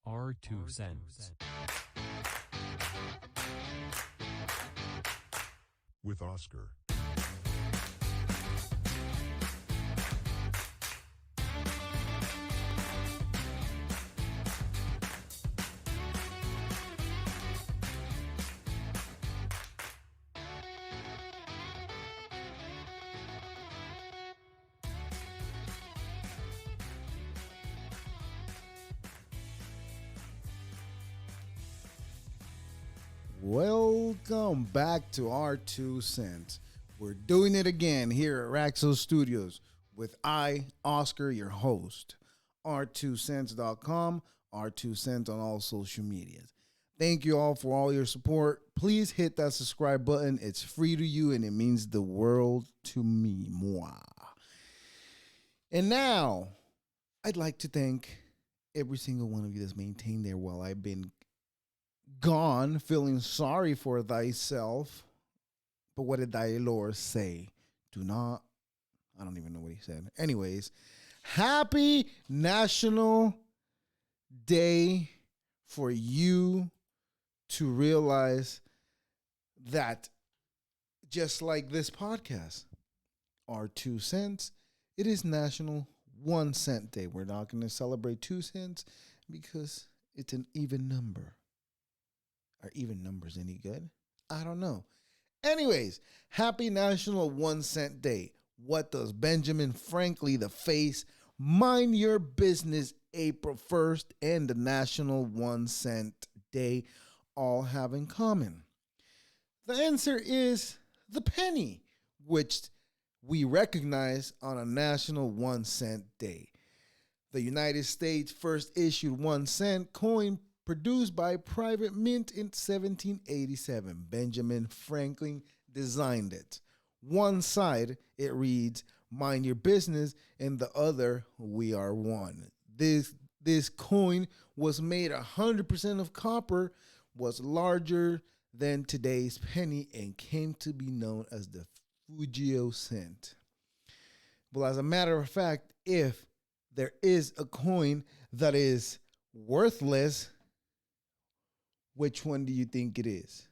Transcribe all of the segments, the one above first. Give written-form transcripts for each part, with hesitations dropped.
Our 2 cents. With Oscar. Welcome back to our 2 cents. We're doing it again here at Raxo Studios with I, Oscar, your host. R2cents.com, R2cents on all social medias. Thank you all for all your support. Please hit that subscribe button. It's free to you and it means the world to me. Moi. And now, I'd like to thank every single one of you that's maintained there while I've been gone, feeling sorry for thyself. But what did thy Lord say? Do not, I don't even know what he said. Anyways, happy National Day for you to realize that just like this podcast, our 2 cents, it is National 1 Cent Day. We're not going to celebrate 2 cents because it's an even number. Are even numbers any good? I don't know. Anyways, happy National 1 Cent Day. What does Benjamin Franklin, the face, mind your business, April 1st, and the National 1 Cent Day all have in common? The answer is the penny, which we recognize on a National 1 Cent Day. The United States first issued 1 cent coin produced by private mint in 1787. Benjamin Franklin designed it. One side, it reads, "Mind your business," and the other, "We are one." This coin was made 100% of copper, was larger than today's penny, and came to be known as the Fujio cent. Well, as a matter of fact, if there is a coin that is worthless, which one do you think it is?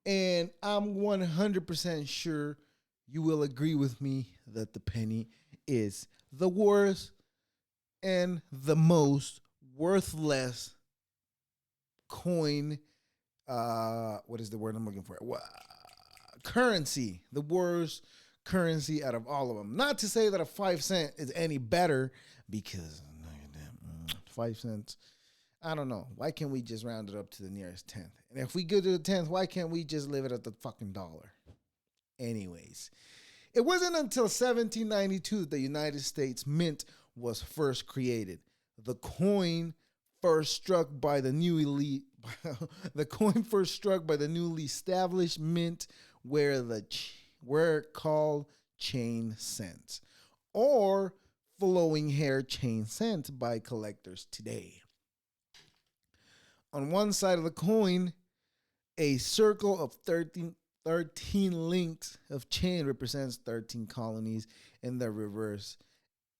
And I'm 100% sure you will agree with me that the penny is the worst and the most worthless coin. What is the word I'm looking for? Currency. The worst currency out of all of them. Not to say that a 5 cent is any better, because 5 cents, I don't know. Why can't we just round it up to the nearest tenth? And if we go to the tenth, why can't we just leave it at the fucking dollar? Anyways, it wasn't until 1792 that the United States Mint was first created. The coin first struck by the newly established mint were called chain cents, or flowing hair chain cents by collectors today. On one side of the coin, a circle of 13 links of chain represents 13 colonies, and the reverse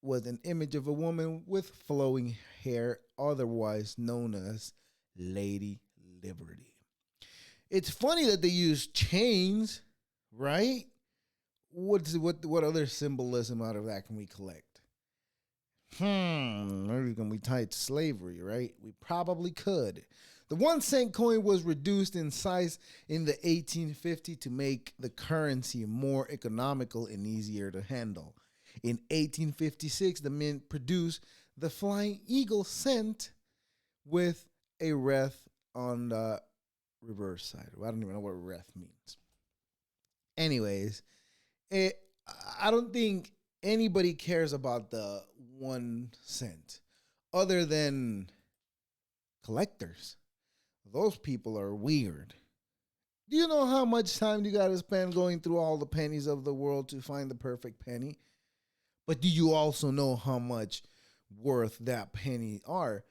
was an image of a woman with flowing hair, otherwise known as Lady Liberty. It's funny that they use chains, right? What other symbolism out of that can we collect? Maybe can we tie it to slavery, right? We probably could. The 1 cent coin was reduced in size in the 1850s to make the currency more economical and easier to handle. In 1856, the mint produced the Flying Eagle cent with a wreath on the reverse side. I don't even know what wreath means. Anyways, I don't think anybody cares about the 1 cent other than collectors. Those people are weird. Do you know how much time you got to spend going through all the pennies of the world to find the perfect penny? But do you also know how much worth that penny are?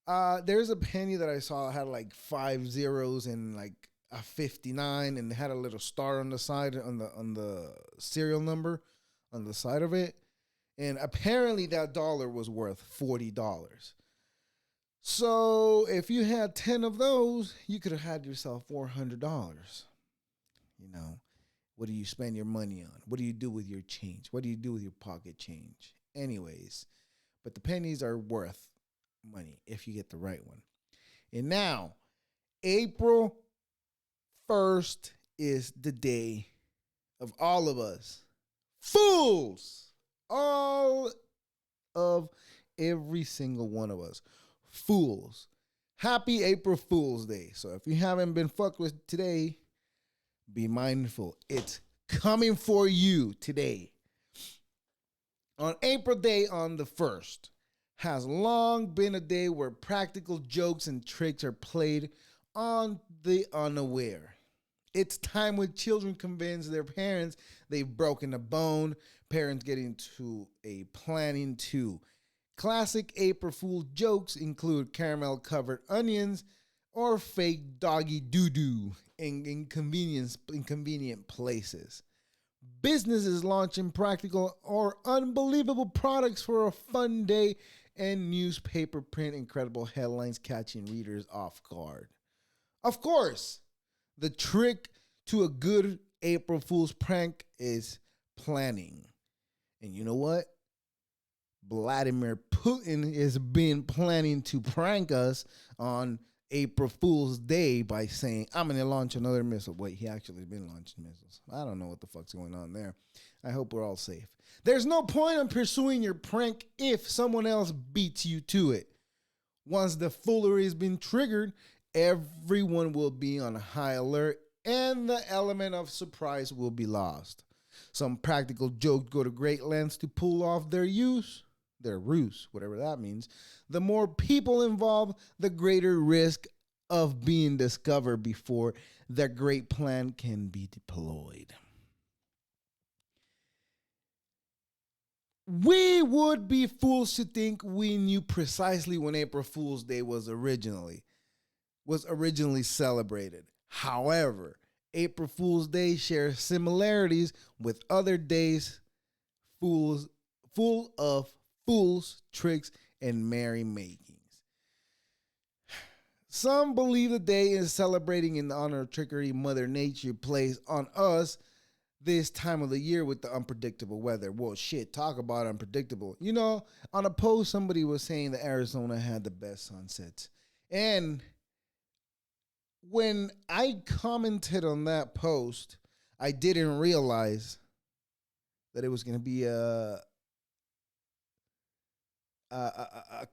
There's a penny that I saw had like 5 zeros and like a 59, and had a little star on the side on the serial number on the side of it. And apparently that dollar was worth $40. So if you had 10 of those, you could have had yourself $400. You know, what do you spend your money on? What do you do with your change? What do you do with your pocket change? Anyways, but the pennies are worth money if you get the right one. And now, April 1st is the day of all of us fools. All of every single one of us fools. Happy April Fool's Day. So if you haven't been fucked with today, be mindful. It's coming for you today. On April Day on the 1st has long been a day where practical jokes and tricks are played on the unaware. It's time when children convince their parents they've broken a bone, parents get into a planning too. Classic April Fool jokes include caramel covered onions or fake doggy doo-doo in inconvenient places. Businesses launching practical or unbelievable products for a fun day, and newspaper print incredible headlines catching readers off guard. Of course, the trick to a good April Fool's prank is planning. And you know what? Vladimir Putin has been planning to prank us on April Fool's Day by saying, I'm going to launch another missile. Wait, he actually has been launching missiles. I don't know what the fuck's going on there. I hope we're all safe. There's no point in pursuing your prank if someone else beats you to it. Once the foolery has been triggered, everyone will be on high alert and the element of surprise will be lost. Some practical jokes go to great lengths to pull off their ruse, whatever that means. The more people involved, the greater risk of being discovered before the great plan can be deployed. We would be fools to think we knew precisely when April Fool's Day was originally celebrated. However, April Fool's Day shares similarities with other days full of fools, tricks, and merry makings. Some believe the day is celebrating in honor of trickery Mother Nature plays on us this time of the year with the unpredictable weather. Well, shit, talk about unpredictable. You know, on a post, somebody was saying that Arizona had the best sunsets. And when I commented on that post, I didn't realize that it was going to be a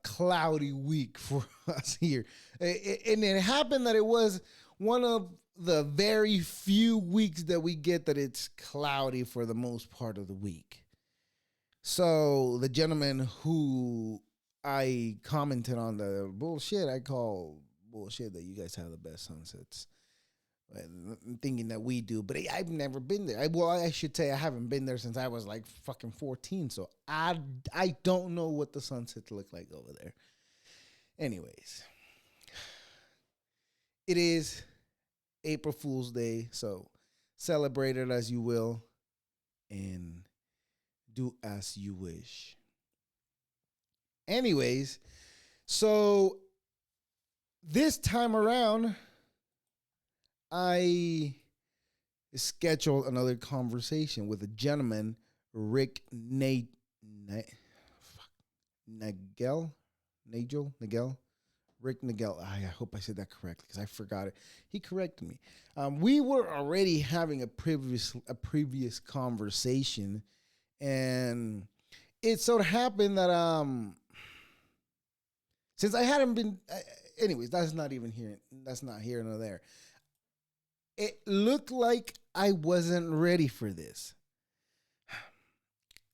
cloudy week for us here. And it happened that it was one of the very few weeks that we get that it's cloudy for the most part of the week. So the gentleman who I commented on the bullshit, I call bullshit that you guys have the best sunsets, thinking that we do, but I've never been there. I should say I haven't been there since I was like fucking 14, so I don't know what the sunsets look like over there. Anyways, it is April Fool's Day, so celebrate it as you will and do as you wish. Anyways, so this time around, I scheduled another conversation with a gentleman, Rik Nagel. Rik Nagel. I hope I said that correctly because I forgot it. He corrected me. We were already having a previous conversation, and it so happened that since I hadn't been, anyways, that's not here nor there. It looked like I wasn't ready for this,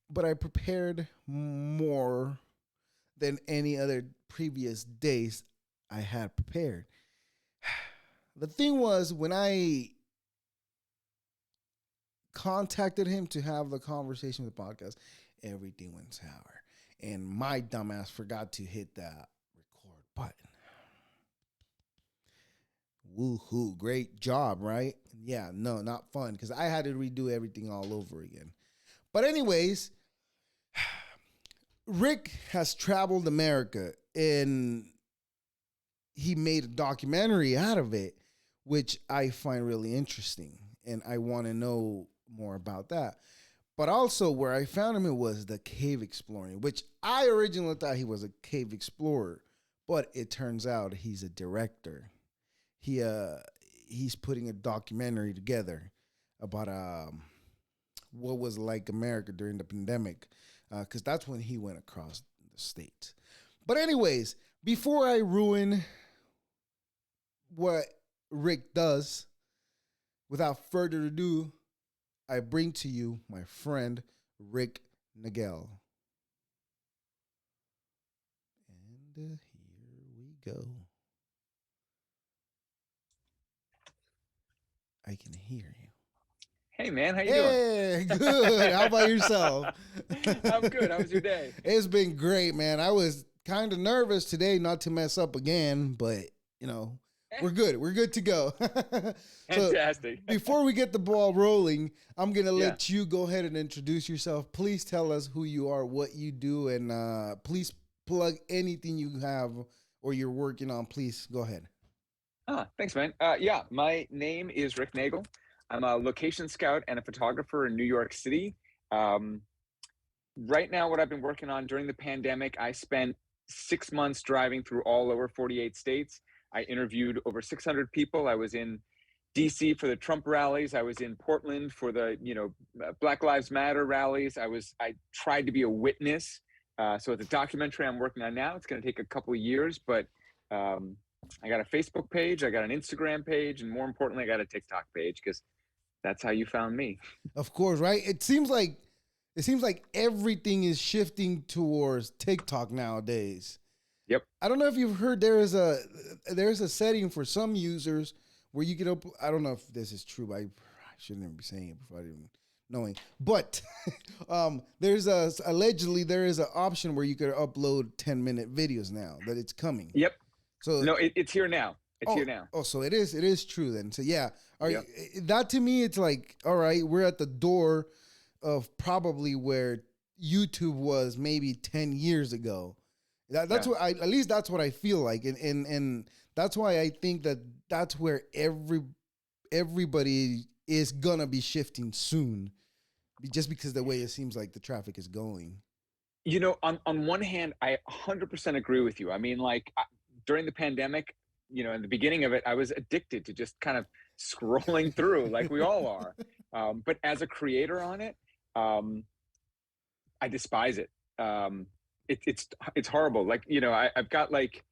but I prepared more than any other previous days I had prepared. The thing was, when I contacted him to have the conversation with the podcast, everything went sour. And my dumbass forgot to hit that record button. Woohoo, great job, right? Yeah, no, not fun, because I had to redo everything all over again. But anyways, Rick has traveled America, and he made a documentary out of it, which I find really interesting, and I want to know more about that. But also, where I found him, it was the cave exploring, which I originally thought he was a cave explorer, but it turns out he's a director. He he's putting a documentary together about what was like America during the pandemic, because that's when he went across the states. But anyways, before I ruin what Rik does, without further ado, I bring to you my friend Rik Nagel. And here we go. I can hear you. Hey man, how you Hey, doing? good. How about yourself? I'm good. How was your day? It's been great, man. I was kind of nervous today not to mess up again, but we're good. We're good to go. So Fantastic. before we get the ball rolling, I'm gonna Yeah. let you go ahead and introduce yourself. Please tell us who you are, what you do, and please plug anything you have or you're working on. Please go ahead. Thanks, man. Yeah, my name is Rik Nagel. I'm a location scout and a photographer in New York City. Um, right now, what I've been working on during the pandemic, I spent 6 months driving through all over 48 states. I interviewed over 600 people. I was in DC for the Trump rallies. I was in Portland for the Black Lives Matter rallies. I tried to be a witness. So it's a documentary I'm working on now. It's going to take a couple of years, but um, I got a Facebook page, I got an Instagram page, and more importantly, I got a TikTok page because that's how you found me. Of course, right? It seems like everything is shifting towards TikTok nowadays. Yep. I don't know if you've heard there's a setting for some users where you can I don't know if this is true, but I shouldn't even be saying it before I even knowing. But allegedly there is an option where you could upload 10-minute videos now that it's coming. Yep. So No, it's here now. It's oh, here now. oh, so it is true then. So yeah, Yep. that to me it's like, all right, we're at the door of probably where YouTube was maybe 10 years ago. That's Yeah. what at least that's what I feel like, and that's why I think that's where everybody is gonna be shifting soon, just because the way it seems like the traffic is going. On one hand, I 100% agree with you. I mean, like during the pandemic, in the beginning of it, I was addicted to just kind of scrolling through like we all are. But as a creator on it, I despise it. It's horrible. Like, I've got like,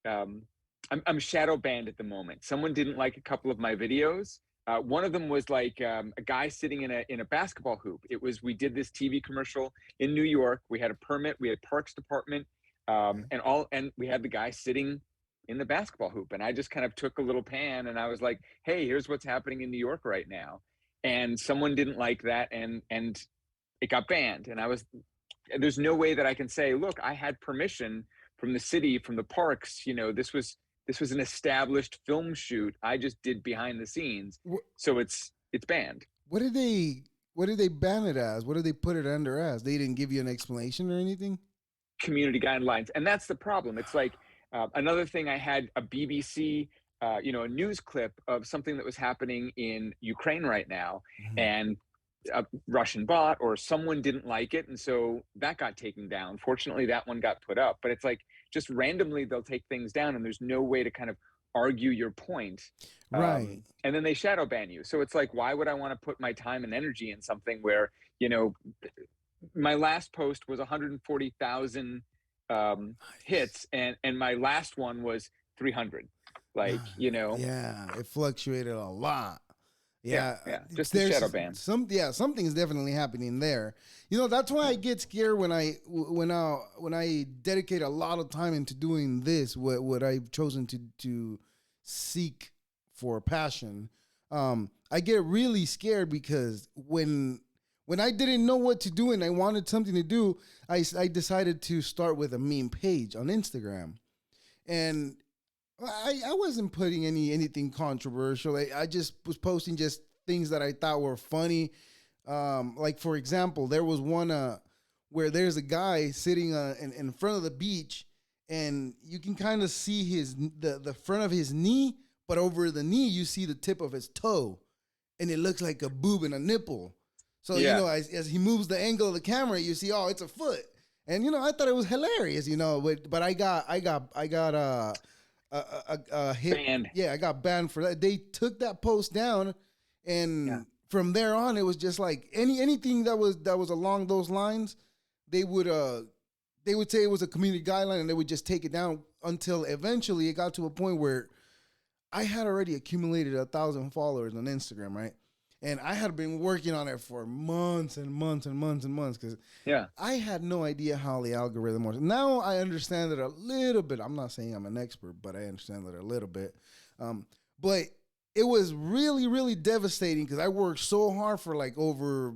I'm shadow banned at the moment. Someone didn't like a couple of my videos. One of them was like a guy sitting in a basketball hoop. We did this TV commercial in New York. We had a permit. We had Parks Department, and we had the guy sitting in the basketball hoop. And I just kind of took a little pan and I was like, "Hey, here's what's happening in New York right now." And someone didn't like that, and it got banned. There's no way that I can say, "Look, I had permission from the city, from the parks. This was an established film shoot. I just did behind the scenes, so it's banned." What did they ban it as? What did they put it under as? They didn't give you an explanation or anything? Community guidelines, and that's the problem. It's like another thing. I had a BBC, a news clip of something that was happening in Ukraine right now, Mhm. and a Russian bot or someone didn't like it, and so that got taken down. Fortunately, that one got put up, but it's like just randomly they'll take things down, and there's no way to kind of argue your point. Right. And then they shadow ban you. So it's like, why would I want to put my time and energy in something where, you know, my last post was 140,000 hits, and my last one was 300. Like, Yeah, it fluctuated a lot. yeah, Yeah, just the shadow ban. something is definitely happening there. That's why I get scared when I dedicate a lot of time into doing this. What I've chosen to seek for a passion. I get really scared because when I didn't know what to do and I wanted something to do, I decided to start with a meme page on Instagram, and I wasn't putting anything controversial. I just was posting just things that I thought were funny. Like for example, there was one where there's a guy sitting in front of the beach, and you can kind of see the front of his knee, but over the knee you see the tip of his toe, and it looks like a boob and a nipple. So Yeah. as he moves the angle of the camera, you see, oh, it's a foot. And I thought it was hilarious, but I got a hit. Banned. Yeah, I got banned for that. They took that post down, Yeah. and from there on, it was just like anything that was along those lines, they would say it was a community guideline, and they would just take it down until eventually it got to a point where I had already accumulated 1,000 followers on Instagram, right? And I had been working on it for months and months and months and months because Yeah. I had no idea how the algorithm works. Now I understand it a little bit. I'm not saying I'm an expert, but I understand it a little bit. But it was really, really devastating because I worked so hard for like over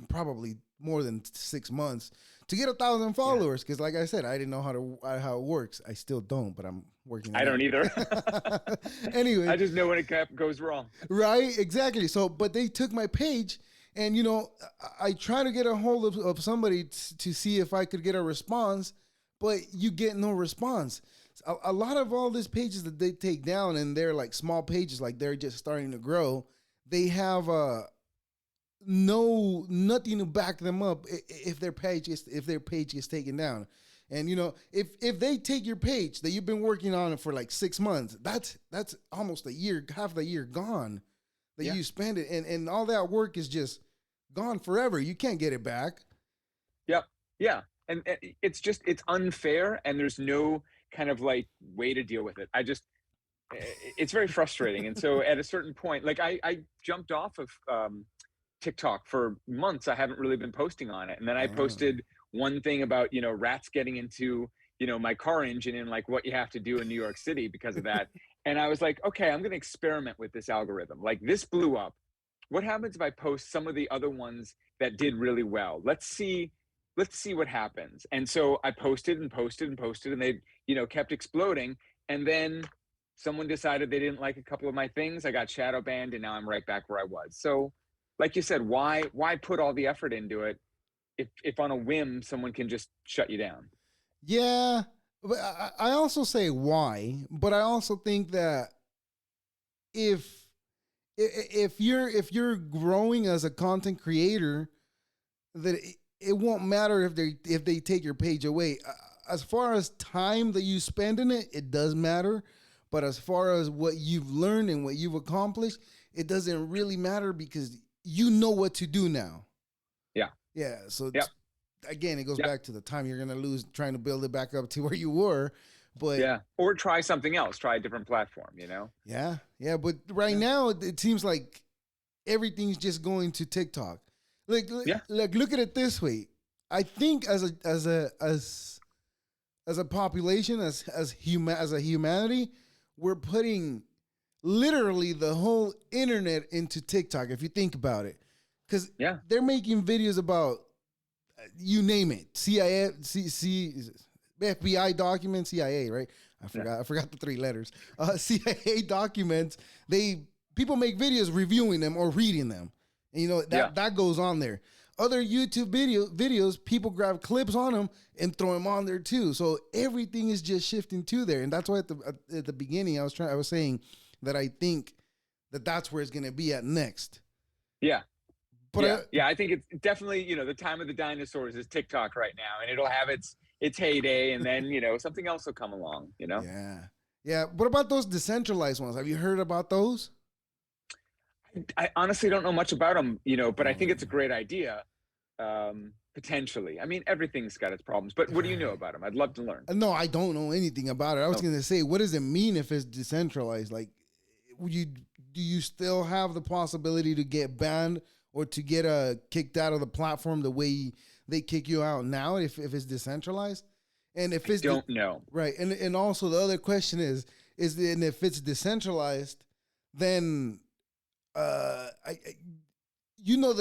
probably more than 6 months to get 1,000 followers. Because, like I said, I didn't know how it works. I still don't, but I'm working. I don't either. Anyway, I just know when it goes wrong. right? Exactly. So, but they took my page, and I try to get a hold of somebody to see if I could get a response, but you get no response. A lot of all these pages that they take down, and they're like small pages, like they're just starting to grow. They have nothing to back them up if their page gets taken down. And if they take your page that you've been working on it for like 6 months, that's almost a year, half the year gone that you spend it, and all that work is just gone forever. You can't get it back. Yep. Yeah. And it's unfair, and there's no kind of like way to deal with it. It's very frustrating. And so at a certain point, like I jumped off of TikTok for months. I haven't really been posting on it. And then I posted one thing about, rats getting into, my car engine, and like what you have to do in New York City because of that. And I was like, okay, I'm going to experiment with this algorithm. Like, this blew up. What happens if I post some of the other ones that did really well? Let's see what happens. And so I posted and posted and posted, and they, kept exploding. And then someone decided they didn't like a couple of my things. I got shadow banned, and now I'm right back where I was. So like you said, why put all the effort into it if on a whim someone can just shut you down? Yeah, but I also say why, but I also think that if you're growing as a content creator, that it won't matter if they take your page away. As far as time that you spend in it, it does matter. But as far as what you've learned and what you've accomplished, it doesn't really matter because you know what to do now. Yeah. Yeah. So yep. Again, it goes back to the time you're going to lose trying to build it back up to where you were. But yeah, or try something else, try a different platform, Yeah. Yeah. But right now, it seems like everything's just going to TikTok. Like look at it this way. I think as a population, as a humanity, we're putting literally the whole internet into TikTok. If you think about it, because they're making videos about you name it, CIA, FBI documents, CIA, right? I forgot the 3 letters. CIA documents. People make videos reviewing them or reading them. And that goes on there. Other YouTube videos, people grab clips on them and throw them on there too. So everything is just shifting to there. And that's why at the beginning I was saying that I think that's where it's going to be at next. Yeah. But I think it's definitely, the time of the dinosaurs is TikTok right now, and it'll have its heyday, and then, something else will come along, Yeah. Yeah. What about those decentralized ones? Have you heard about those? I honestly don't know much about them, but I think it's a great idea, potentially. I mean, everything's got its problems, but what do you know about them? I'd love to learn. No, I don't know anything about it. I was going to say, what does it mean if it's decentralized? Like, do you still have the possibility to get banned or to get kicked out of the platform the way they kick you out now if it's decentralized? And if it's don't know. Right. And also the other question is if it's decentralized, then the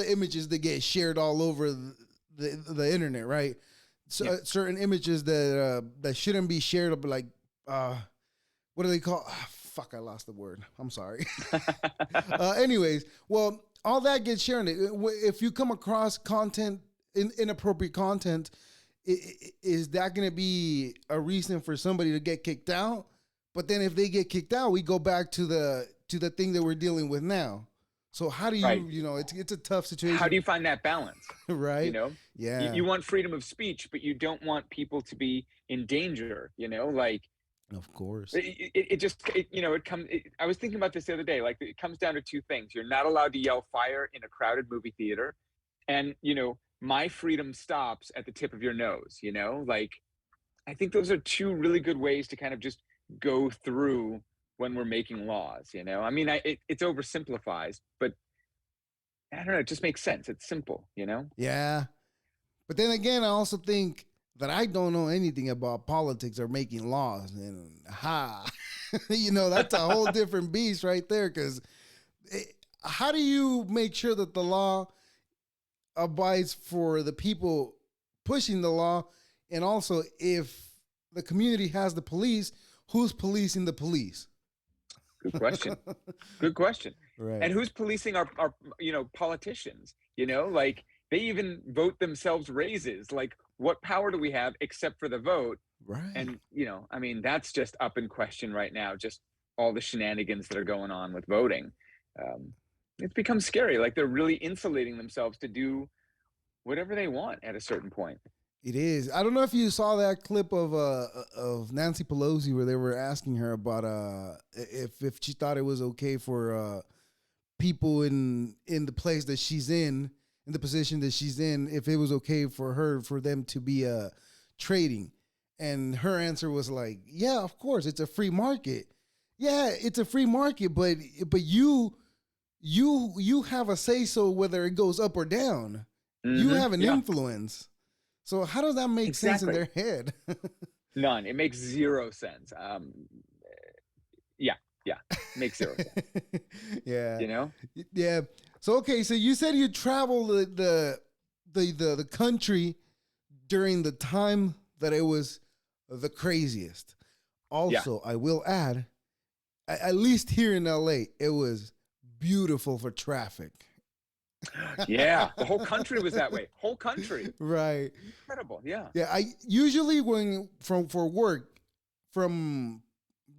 images that get shared all over the internet, right? So certain images that shouldn't be shared, but like what do they call? Fuck, I lost the word. I'm sorry. Anyways, well, all that gets shared. If you come across content, inappropriate content, is that going to be a reason for somebody to get kicked out? But then if they get kicked out, we go back to the thing that we're dealing with now. So how do Right. it's a tough How do situation, you find that balance? You right? know, Yeah, you want freedom of speech, but you don't want people to be in danger. Like of course. it just it comes. I was thinking about this the other day. Like it comes down to two things: you're not allowed to yell fire in a crowded movie theater, and my freedom stops at the tip of your nose. Like I think those are two really good ways to kind of just go through when we're making laws. I mean, it's oversimplified, but I don't know. It just makes sense. It's simple. Yeah. But then again, I also think that I don't know anything about politics or making laws. And that's a whole different beast right there. Because how do you make sure that the law abides for the people pushing the law? And also, if the community has the police, who's policing the police? Good question. Good question. Right. And who's policing our politicians? Like they even vote themselves raises. Like what power do we have except for the vote? Right. And I mean, that's just up in question right now. Just all the shenanigans that are going on with voting. It's become scary. Like they're really insulating themselves to do whatever they want at a certain point. It is. I don't know if you saw that clip of Nancy Pelosi where they were asking her about if she thought it was okay for people in the place that she's in the position that she's in, if it was okay for them to be trading. And her answer was like, yeah, of course, it's a free market. Yeah, it's a free market, but you have a say so whether it goes up or down. Mm-hmm. You have an influence. So how does that make sense in their head? None. It makes zero sense. Yeah, makes zero sense. Yeah. Yeah. So okay, so you said you traveled the country during the time that it was the craziest. Also, I will add, at least here in LA, it was beautiful for traffic. Yeah, the whole country was that way. Whole country. Right. Incredible. Yeah. Yeah, I usually for work from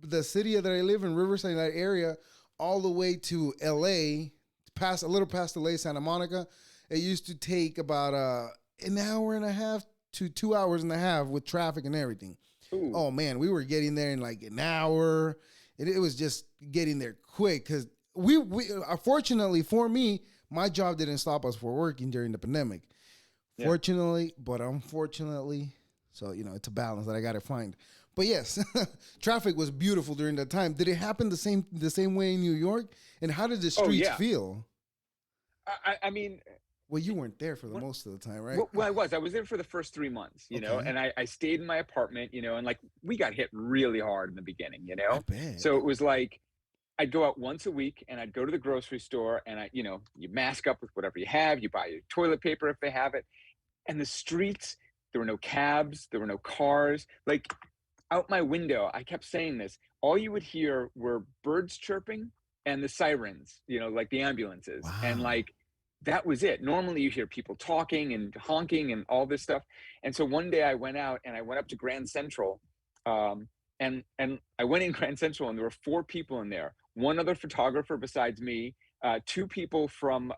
the city that I live in, Riverside, that area, all the way to LA, past LA, Santa Monica, it used to take about an hour and a half to 2 hours and a half with traffic and everything. Ooh. Oh man, we were getting there in like an hour. It was just getting there quick because we fortunately for me, my job didn't stop us from working during the pandemic. Yeah. Fortunately, but unfortunately, so it's a balance that I got to find. But yes, traffic was beautiful during that time. Did it happen the same way in New York? And how did the streets feel? I mean, well, you weren't there for the most of the time, right? Well, I was there for the first 3 months, and I stayed in my apartment, and like we got hit really hard in the beginning, I bet. So it was like I'd go out once a week and I'd go to the grocery store and you mask up with whatever you have, you buy your toilet paper if they have it. And the streets, there were no cabs, there were no cars. Like out my window, I kept saying this, all you would hear were birds chirping and the sirens, like the ambulances. Wow. And like, that was it. Normally you hear people talking and honking and all this stuff. And so one day I went out and I went up to Grand Central, and I went in Grand Central and there were 4 people in there. One other photographer besides me, 2 people from,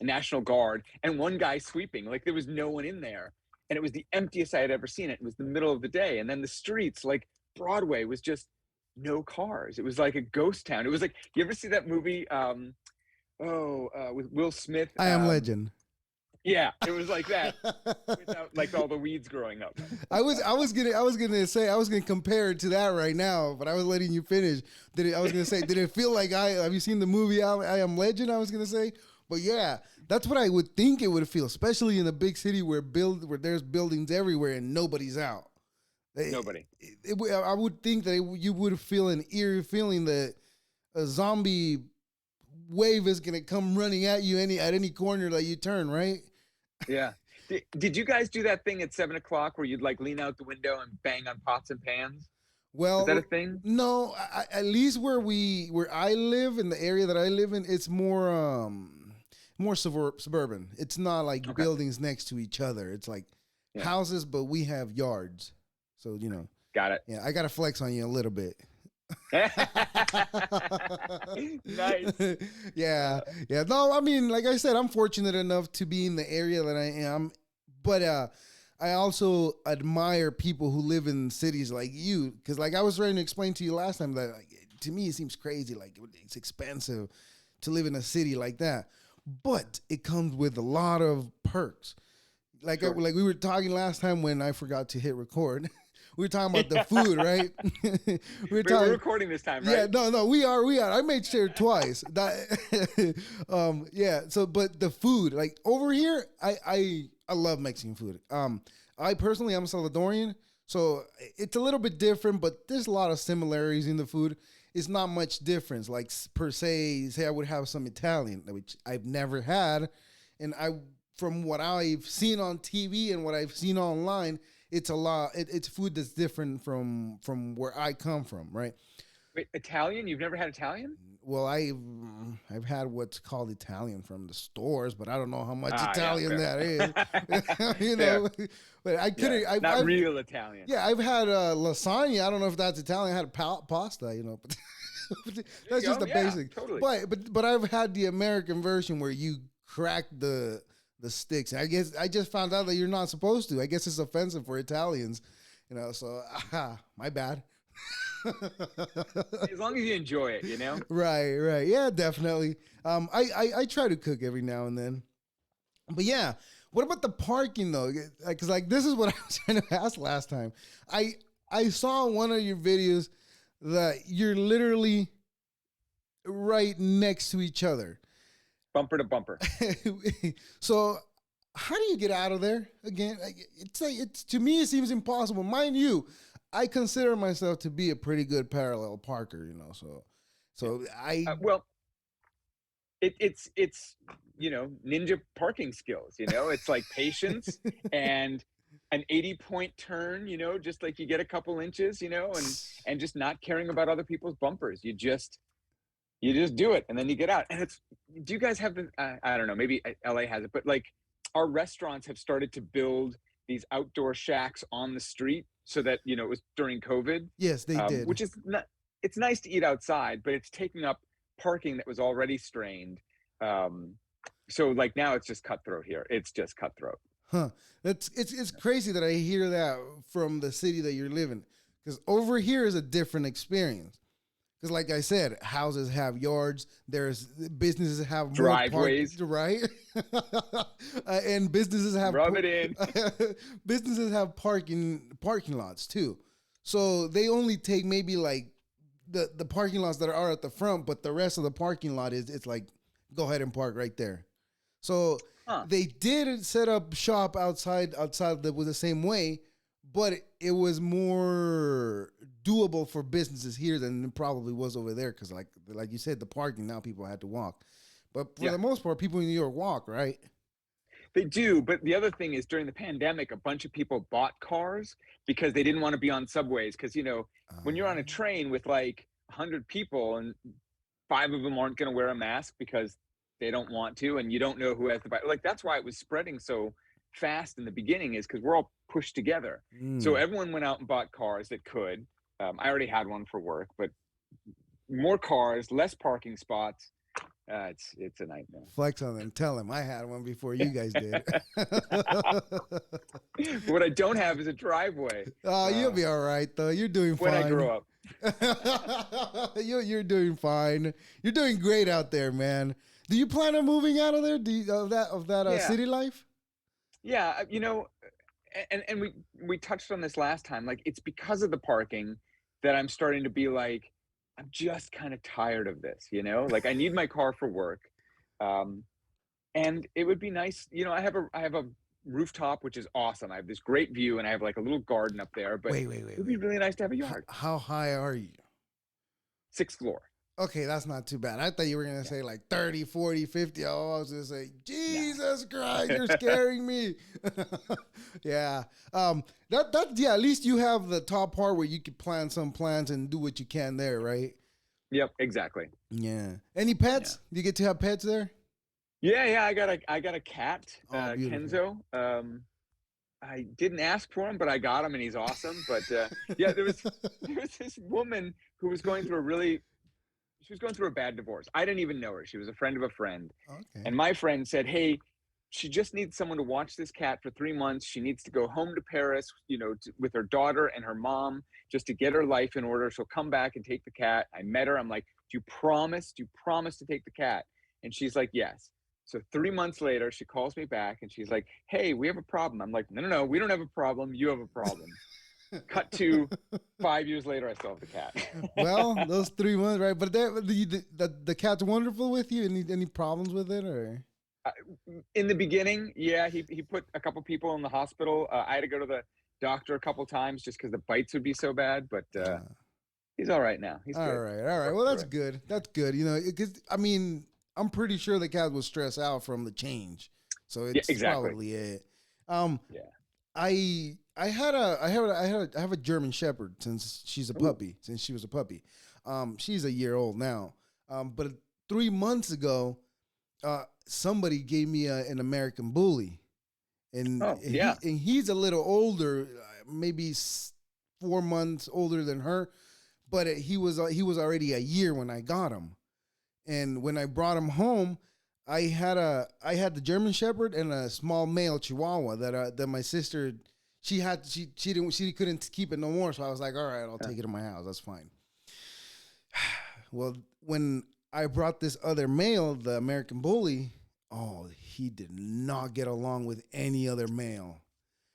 National Guard, and one guy sweeping. Like there was no one in there. And it was the emptiest I had ever seen it. It was the middle of the day. And then the streets, like Broadway, was just no cars. It was like a ghost town. It was like, you ever see that movie, with Will Smith? I Am Legend. Yeah, it was like that, without like all the weeds growing up. I was gonna compare it to that right now, but I was letting you finish. Did it feel like have you seen the movie I Am Legend? I was gonna say, but yeah, that's what I would think it would feel, especially in a big city where there's buildings everywhere and nobody's out. Nobody. I would think that you would feel an eerie feeling that a zombie wave is gonna come running at you at any corner that you turn, right? Yeah. Did you guys do that thing at 7:00 where you'd like lean out the window and bang on pots and pans? Well, is that a thing? No, at least where I live, in the area that I live in, it's more more suburban. It's not like Okay. buildings next to each other. It's like Yeah. houses, but we have yards. So, Got it. yeah, I got to flex on you a little bit. Nice. Yeah. Yeah. No, I mean, like I said, I'm fortunate enough to be in the area that I am, but I also admire people who live in cities like you, because like I was trying to explain to you last time that like, to me it seems crazy, like it's expensive to live in a city like that, but it comes with a lot of perks. Like Sure. like we were talking last time when I forgot to hit record. We were talking about the food, right? We're recording this time, right? Yeah, no, we are. I made sure twice. Yeah. So, but the food, like over here, I love Mexican food. I personally, I'm Salvadorian, so it's a little bit different, but there's a lot of similarities in the food. It's not much difference. Like per se, say I would have some Italian, which I've never had, and from what I've seen on TV and what I've seen online, it's a lot. It's food that's different from where I come from, right? Wait, Italian? You've never had Italian? Well, I've had what's called Italian from the stores, but I don't know how much Italian Yeah, that is. But I couldn't. Yeah. Not real Italian. Yeah, I've had lasagna. I don't know if that's Italian. I had pasta, but that's just the basic. Totally. But I've had the American version where you crack the sticks. I guess I just found out that you're not supposed to. I guess it's offensive for Italians, so my bad. As long as you enjoy it, Right. Yeah, definitely. I try to cook every now and then. But yeah, what about the parking though? Because like this is what I was trying to ask last time. I saw one of your videos that you're literally right next to each other. Bumper to bumper. So how do you get out of there again? It's to me it seems impossible. Mind you, I consider myself to be a pretty good parallel parker, So I well, it's ninja parking skills. It's like patience and an 80-point turn. Just like you get a couple inches. And just not caring about other people's bumpers. You just do it, and then you get out. And do you guys have the? I don't know. Maybe LA has it, but like our restaurants have started to build these outdoor shacks on the street, so that it was during COVID. Yes, they did. Which is not. It's nice to eat outside, but it's taking up parking that was already strained. So like now it's just cutthroat here. It's just cutthroat. Huh? It's crazy that I hear that from the city that you're living, because over here is a different experience. Because, like I said, houses have yards. There's businesses have driveways, right? And businesses have businesses have parking lots too. So they only take maybe like the parking lots that are at the front, but the rest of the parking lot it's like go ahead and park right there. So they did set up shop outside that was the same way, but it was more doable for businesses here than it probably was over there, because like you said, the parking, now people had to walk. But for the most part, people in New York walk, right? They do, but the other thing is during the pandemic, a bunch of people bought cars because they didn't want to be on subways. Because when you're on a train with like 100 people and 5 of them aren't going to wear a mask because they don't want to, and you don't know who has the virus. Like that's why it was spreading so fast in the beginning, is because we're all pushed together. So everyone went out and bought cars that could. I already had one for work, but more cars, less parking spots. It's a nightmare. Flex on them. Tell them I had one before you guys did. What I don't have is a driveway. You'll be all right though. You're doing fine. When I grow up. You're doing fine. You're doing great out there, man. Do you plan on moving out of there? Of that city life? Yeah, and we touched on this last time. Like it's because of the parking that I'm starting to be like, I'm just kind of tired of this, like I need my car for work. And it would be nice, I have a rooftop, which is awesome. I have this great view and I have like a little garden up there, but it would be really nice to have a yard. How high are you? 6th floor. Okay, that's not too bad. I thought you were going to say like 30, 40, 50. Oh, I was going to say, Jesus Christ, you're scaring me. Yeah. At least you have the top part where you could plant some plants and do what you can there, right? Yep, exactly. Yeah. Any pets? Do you get to have pets there? Yeah, I got a cat, Oh, beautiful. Kenzo. I didn't ask for him, but I got him, and he's awesome. But yeah, there was this woman who was going through she was going through a bad divorce. I didn't even know her. She was a friend of a friend, Okay. and my friend said, "Hey, she just needs someone to watch this cat for 3 months. She needs to go home to Paris, with her daughter and her mom, just to get her life in order. She'll come back and take the cat." I met her. I'm like, "Do you promise? Do you promise to take the cat?" And she's like, "Yes." So 3 months later, she calls me back and she's like, "Hey, we have a problem." I'm like, "No, no, no, we don't have a problem. You have a problem." Cut to 5 years later, I still have the Well, cat. those 3 months, right? But the cat's wonderful with you. Any problems with it or? Uh, in the beginning, yeah, he put a couple people in the hospital. I had to go to the doctor a couple times just because the bites would be so bad. But Uh, he's all right now. He's all good. right, all right. Worked Well, through that's it. good. That's good. You know, because I mean, I'm pretty sure the cat was stressed out from the change, so Yeah, it's exactly. probably it. Um, Yeah. I have a German Shepherd since she's a Ooh. puppy. Since she was a puppy, she's a year old now. But 3 months ago, somebody gave me an American Bully, and Oh, yeah. he's a little older, maybe 4 months older than her, but he was already a year when I got him, and when I brought him home, I had the German Shepherd and a small male Chihuahua that my sister she couldn't keep it no more, so I was like, all right, I'll Huh. take it to my house. That's fine. Well, when I brought this other male, the American Bully, oh, he did not get along with any other male.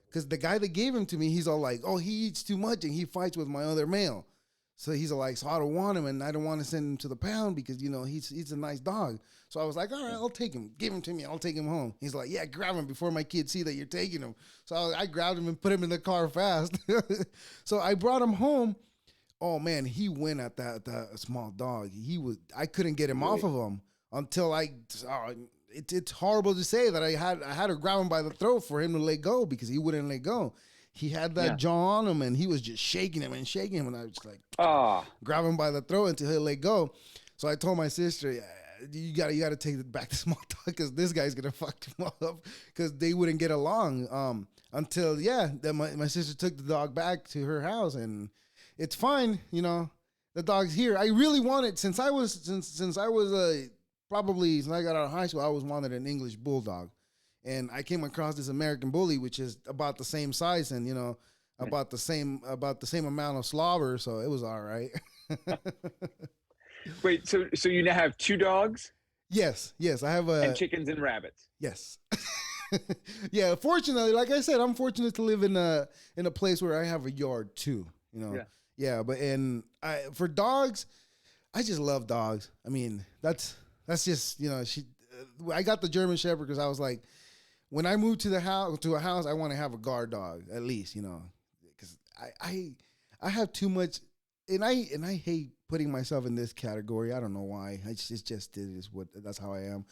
Because the guy that gave him to me, he's all like, oh, he eats too much and he fights with my other male. So he's all like, so I don't want him and I don't want to send him to the pound because, he's a nice dog. So I was like, all right, I'll take him. Give him to me. I'll take him home. He's like, yeah, grab him before my kids see that you're taking him. So I grabbed him and put him in the car fast. So I brought him home. Oh man, he went at that small dog. I couldn't get him off Really? of him until it's horrible to say that I had to grab him by the throat for him to let go because he wouldn't let go. He had that Yeah. jaw on him and he was just shaking him and shaking him, and I was just like Ah. grab him by the throat until he let go. So I told my sister, "Yeah, you gotta take it back to small dog because this guy's gonna fuck him up because they wouldn't get along." Until then my sister took the dog back to her house and it's fine. The dog's here. I really wanted since I was probably since I got out of high school, I always wanted an English bulldog, and I came across this American Bully, which is about the same size and about the same amount of slobber, so it was all right. Wait. So you now have two dogs Yes, I have and a chickens and rabbits. yes. Yeah, fortunately, like I said, I'm fortunate to live in a place where I have a yard too. Yeah. Yeah, but and for dogs, I just love dogs. I mean, that's just I got the German Shepherd because I was like, when I moved to a house, I want to have a guard dog at least, because I have too much, and I hate putting myself in this category. I don't know why. It's just it is what that's how I am.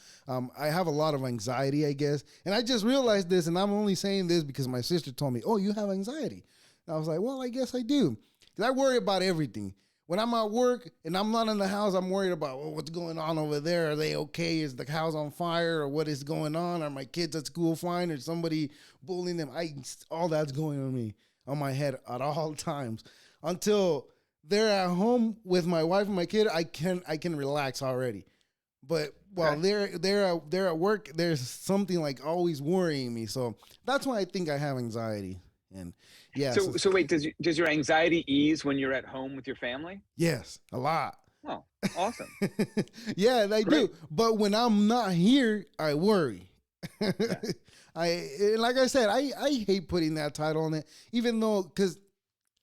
I have a lot of anxiety, I guess, and I just realized this, and I'm only saying this because my sister told me, "Oh, you have anxiety." And I was like, "Well, I guess I do," because I worry about everything. When I'm at work and I'm not in the house, I'm worried about what's going on over there. Are they okay? Is the house on fire or what is going on? Are my kids at school fine? Or somebody bullying them? All that's going on me on my head at all times until they're at home with my wife and my kid. I can relax already. But while Okay. they're at work, there's something like always worrying me. So that's why I think I have anxiety. And yes, So wait. Does your anxiety ease when you're at home with your family? yes, a lot. Oh, awesome. Yeah, I Great. do. But when I'm not here, I worry. Yeah. Like I said, I hate putting that title on it, even though because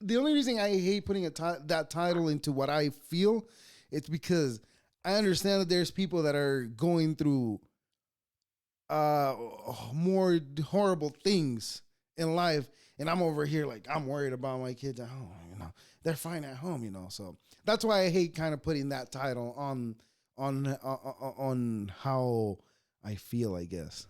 the only reason I hate putting that title into what I feel, it's because I understand that there's people that are going through uh more horrible things in life, and I'm over here like I'm worried about my kids at home. They're fine at home. So that's why I hate kind of putting that title on how I feel, I guess.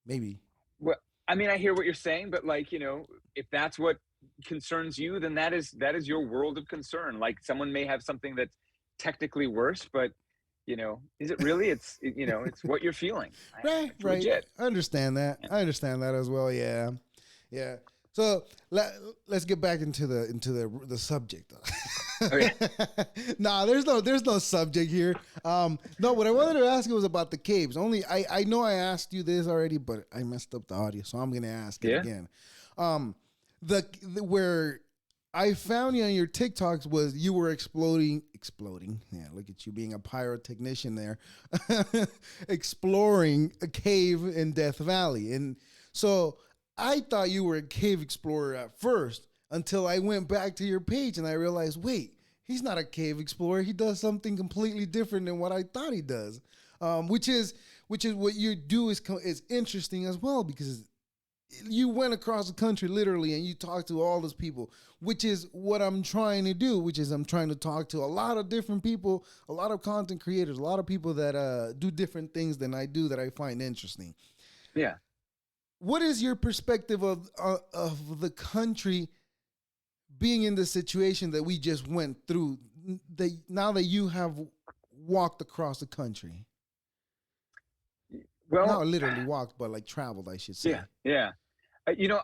Maybe. Well, I mean, I hear what you're saying, but like, if that's what concerns you, then that is your world of concern. Like someone may have something that's technically worse, but is it really? It's what you're feeling. Right, It's right. legit. I understand that. Yeah. I understand that as well. Yeah, yeah. So let's get back into the subject. Okay. Nah, there's no subject here. No, what I wanted to ask you was about the caves. Only I know I asked you this already, but I messed up the audio, so I'm gonna ask it Yeah. again. Where I found you on your TikToks was you were exploding. Yeah, look at you being a pyrotechnician there, exploring a cave in Death Valley, and so I thought you were a cave explorer at first until I went back to your page and I realized, wait, he's not a cave explorer. He does something completely different than what I thought he does, which is what you do is interesting as well because you went across the country literally and you talked to all those people, which is what I'm trying to do, which is I'm trying to talk to a lot of different people, a lot of content creators, a lot of people that do different things than I do that I find interesting. Yeah. What is your perspective of the country being in the situation that we just went through now that you have walked across the country? Well, Not literally walked, but like traveled, I should say. yeah, yeah.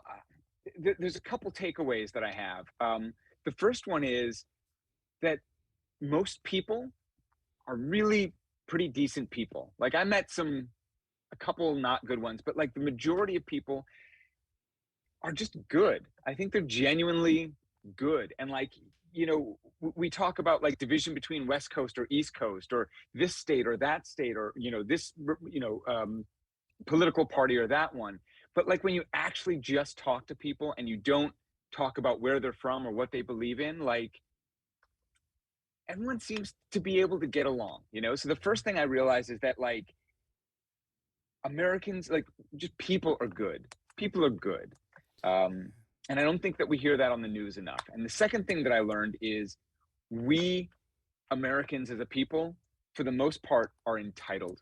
There's a couple takeaways that I have. The first one is that most people are really pretty decent people. Like I met a couple not good ones, but like the majority of people are just good. I think they're genuinely good. And like, we talk about like division between West Coast or East Coast or this state or that state or, this, political party or that one. But like when you actually just talk to people and you don't talk about where they're from or what they believe in, like everyone seems to be able to get along. So the first thing I realized is that like Americans, like just people are good. People are good. And I don't think that we hear that on the news enough. And the second thing that I learned is we Americans as a people, for the most part, are entitled.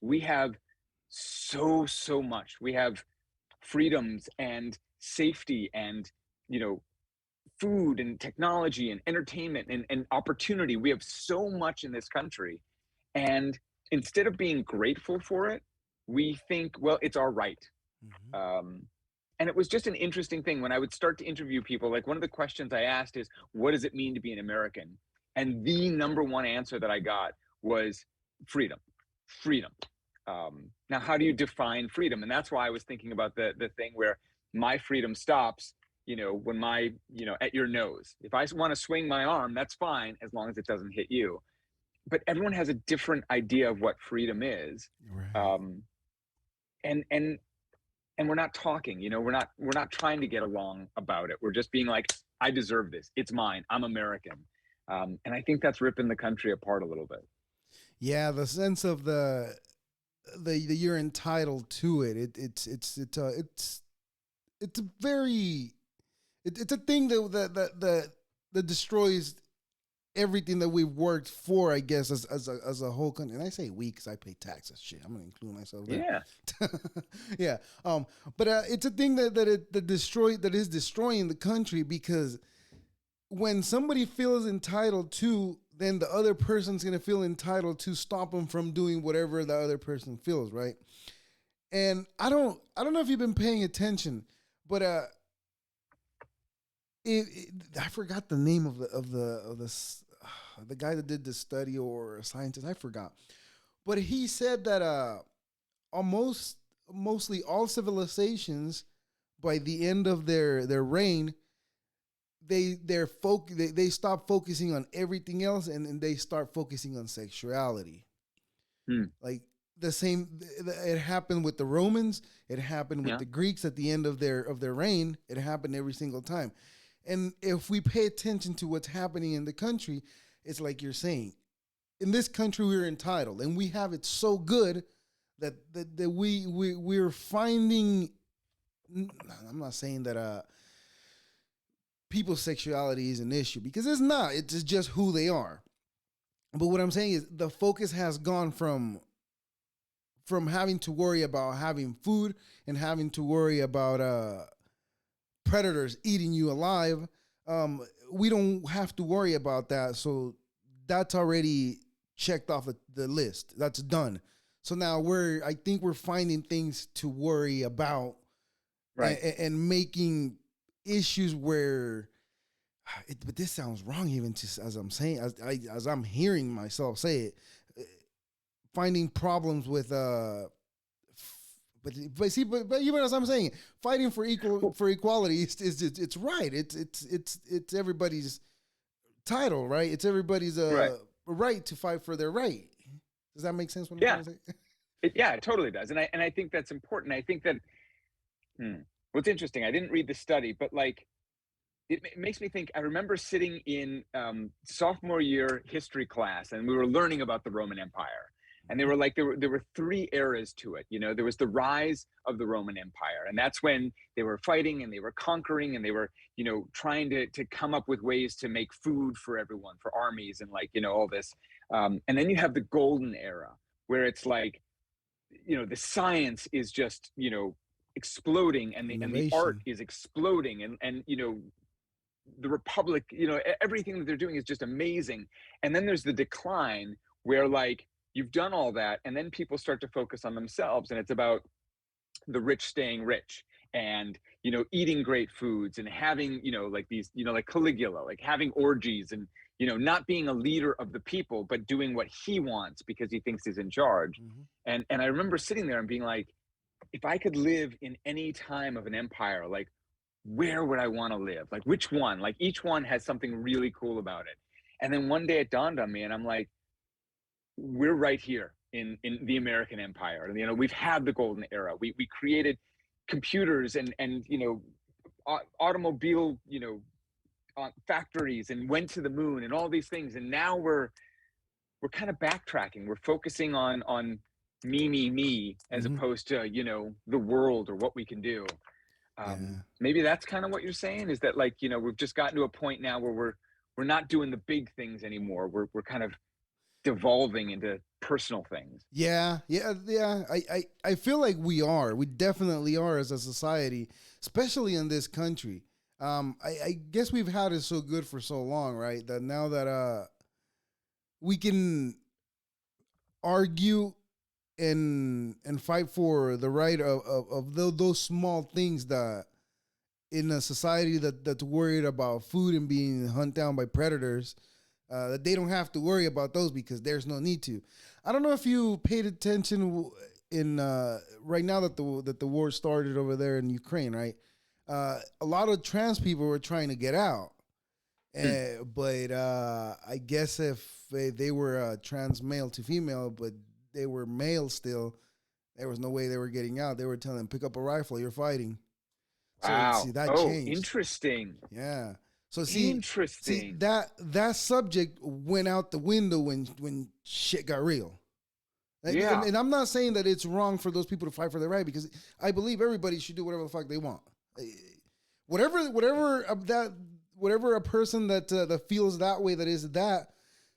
We have so much. We have freedoms and safety and, food and technology and entertainment and opportunity. We have so much in this country. And instead of being grateful for it, we think, well, it's our right. And it was just an interesting thing when I would start to interview people. Like one of the questions I asked is, what does it mean to be an American? And the number one answer that I got was freedom. Freedom. Now, how do you define freedom? And that's why I was thinking about the thing where my freedom stops, when at your nose. If I want to swing my arm, that's fine as long as it doesn't hit you. But everyone has a different idea of what freedom is. Right. And we're not talking, we're not trying to get along about it. We're just being like, I deserve this. It's mine. I'm American. And I think that's ripping the country apart a little bit. Yeah, the sense of the you're entitled to it. It's a very it's a thing that destroys everything that we've worked for, I guess, as a whole country. And I say we because I pay taxes. Shit, I'm gonna include myself there. Yeah. Yeah. But it's a thing that is destroying the country because when somebody feels entitled to, then the other person's gonna feel entitled to stop them from doing whatever the other person feels, right? And I don't know if you've been paying attention, but I forgot the name of the guy that did the study or a scientist. I forgot, but he said that mostly all civilizations by the end of their reign, they stop focusing on everything else and they start focusing on sexuality. Like the same, it happened with the Romans. It happened with the Greeks at the end of their reign. It happened every single time. And if we pay attention to what's happening in the country, it's like you're saying, in this country we're entitled, and we have it so good that we're finding. I'm not saying that people's sexuality is an issue because it's not. It's just who they are. But what I'm saying is the focus has gone from having to worry about having food and having to worry about predators eating you alive. We don't have to worry about that. So that's already checked off the list. That's done. So now I think we're finding things to worry about, Right. and making issues where, but this sounds wrong even as I'm saying, as I'm hearing myself say it, finding problems with but even as I'm saying, fighting for equality is it's right. It's everybody's title, right? It's everybody's Right. right to fight for their right. Does that make sense? What I'm Yeah. trying to say? Yeah, it totally does. And I think that's important. I think that what's interesting, I didn't read the study, but like it makes me think. I remember sitting in sophomore year history class, and we were learning about the Roman Empire. And they were like, there were three eras to it. You know, there was the rise of the Roman Empire, and that's when they were fighting and they were conquering and they were, you know, trying to come up with ways to make food for everyone, for armies, and like, you know, all this. And then you have the golden era, where it's like, you know, the science is just, you know, exploding, and the art Innovation. is exploding, and you know, the republic, you know, everything that they're doing is just amazing. And then there's the decline, where like you've done all that, and then people start to focus on themselves, and it's about the rich staying rich, and you know, eating great foods, and having, you know, like these, you know, like Caligula, like having orgies, and you know, not being a leader of the people, but doing what he wants because he thinks he's in charge. Mm-hmm. And I remember sitting there and being like, if I could live in any time of an empire, like where would I want to live? Like which one? Like each one has something really cool about it. And then one day it dawned on me, and I'm like, we're right here in the American Empire. And you know, we've had the golden era. We created computers and you know, automobile, you know, factories, and went to the moon and all these things. And now we're kind of backtracking. We're focusing on me as Mm-hmm. opposed to, you know, the world or what we can do. Yeah. Maybe that's kind of what you're saying, is that like, you know, we've just gotten to a point now where we're not doing the big things anymore. We're kind of devolving into personal things. Yeah. I feel like we definitely are as a society, especially in this country. I guess we've had it so good for so long, right? That now that we can argue and fight for the right of those small things that in a society that's worried about food and being hunted down by predators, that they don't have to worry about those because there's no need to. I don't know if you paid attention in right now that the war started over there in Ukraine, right? A lot of trans people were trying to get out, but I guess if they were trans male to female, but they were male still, there was no way they were getting out. They were telling them, pick up a rifle, you're fighting. So see Wow. that Oh, changed. interesting. Yeah. So see Interesting. that subject went out the window when shit got real. Yeah. And I'm not saying that it's wrong for those people to fight for their right, because I believe everybody should do whatever the fuck they want. Whatever a person that feels that way, that is that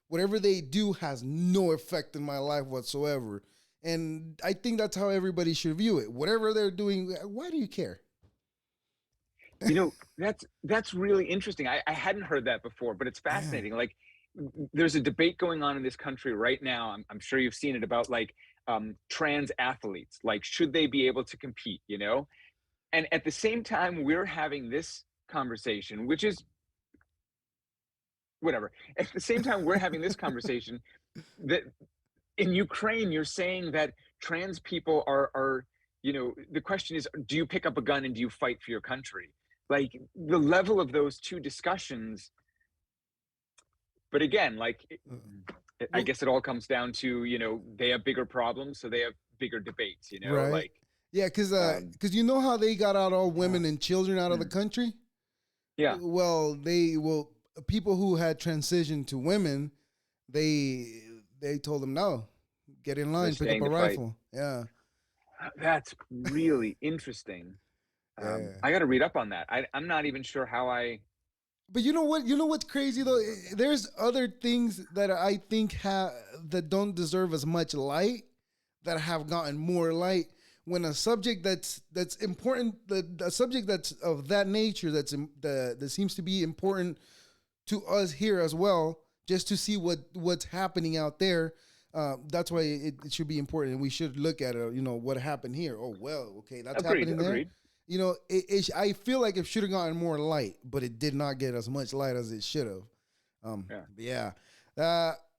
whatever they do has no effect in my life whatsoever. And I think that's how everybody should view it. Whatever they're doing, why do you care? You know, that's really interesting. I hadn't heard that before, but it's Yeah. fascinating. Like there's a debate going on in this country right now. I'm sure you've seen it, about like trans athletes. Like, should they be able to compete, you know? And at the same time, we're having this conversation, which is whatever. At the same time, we're having this conversation that in Ukraine, you're saying that trans people are, you know, the question is, do you pick up a gun and do you fight for your country? Like the level of those two discussions. But again, like, I Well, guess it all comes down to, you know, they have bigger problems, so they have bigger debates, you know, right. like, Yeah, because um, you know how they got out all yeah, women and children out of the mm, country? yeah, Well, people who had transitioned to women, they they told them no, get in they're line, pick up staying a to fight. rifle. Yeah, That's really interesting. yeah. I got to read up on that. I'm not even sure how I. But you know what? You know what's crazy though? There's other things that I think that don't deserve as much light, that have gotten more light. When a subject that's important, the subject that's of that nature, that seems to be important to us here as well, just to see what's happening out there. That's why it should be important, and we should look at it. What happened here. Oh well, okay, that's happening there. Agreed. I feel like it should have gotten more light, but it did not get as much light as it should have. Yeah.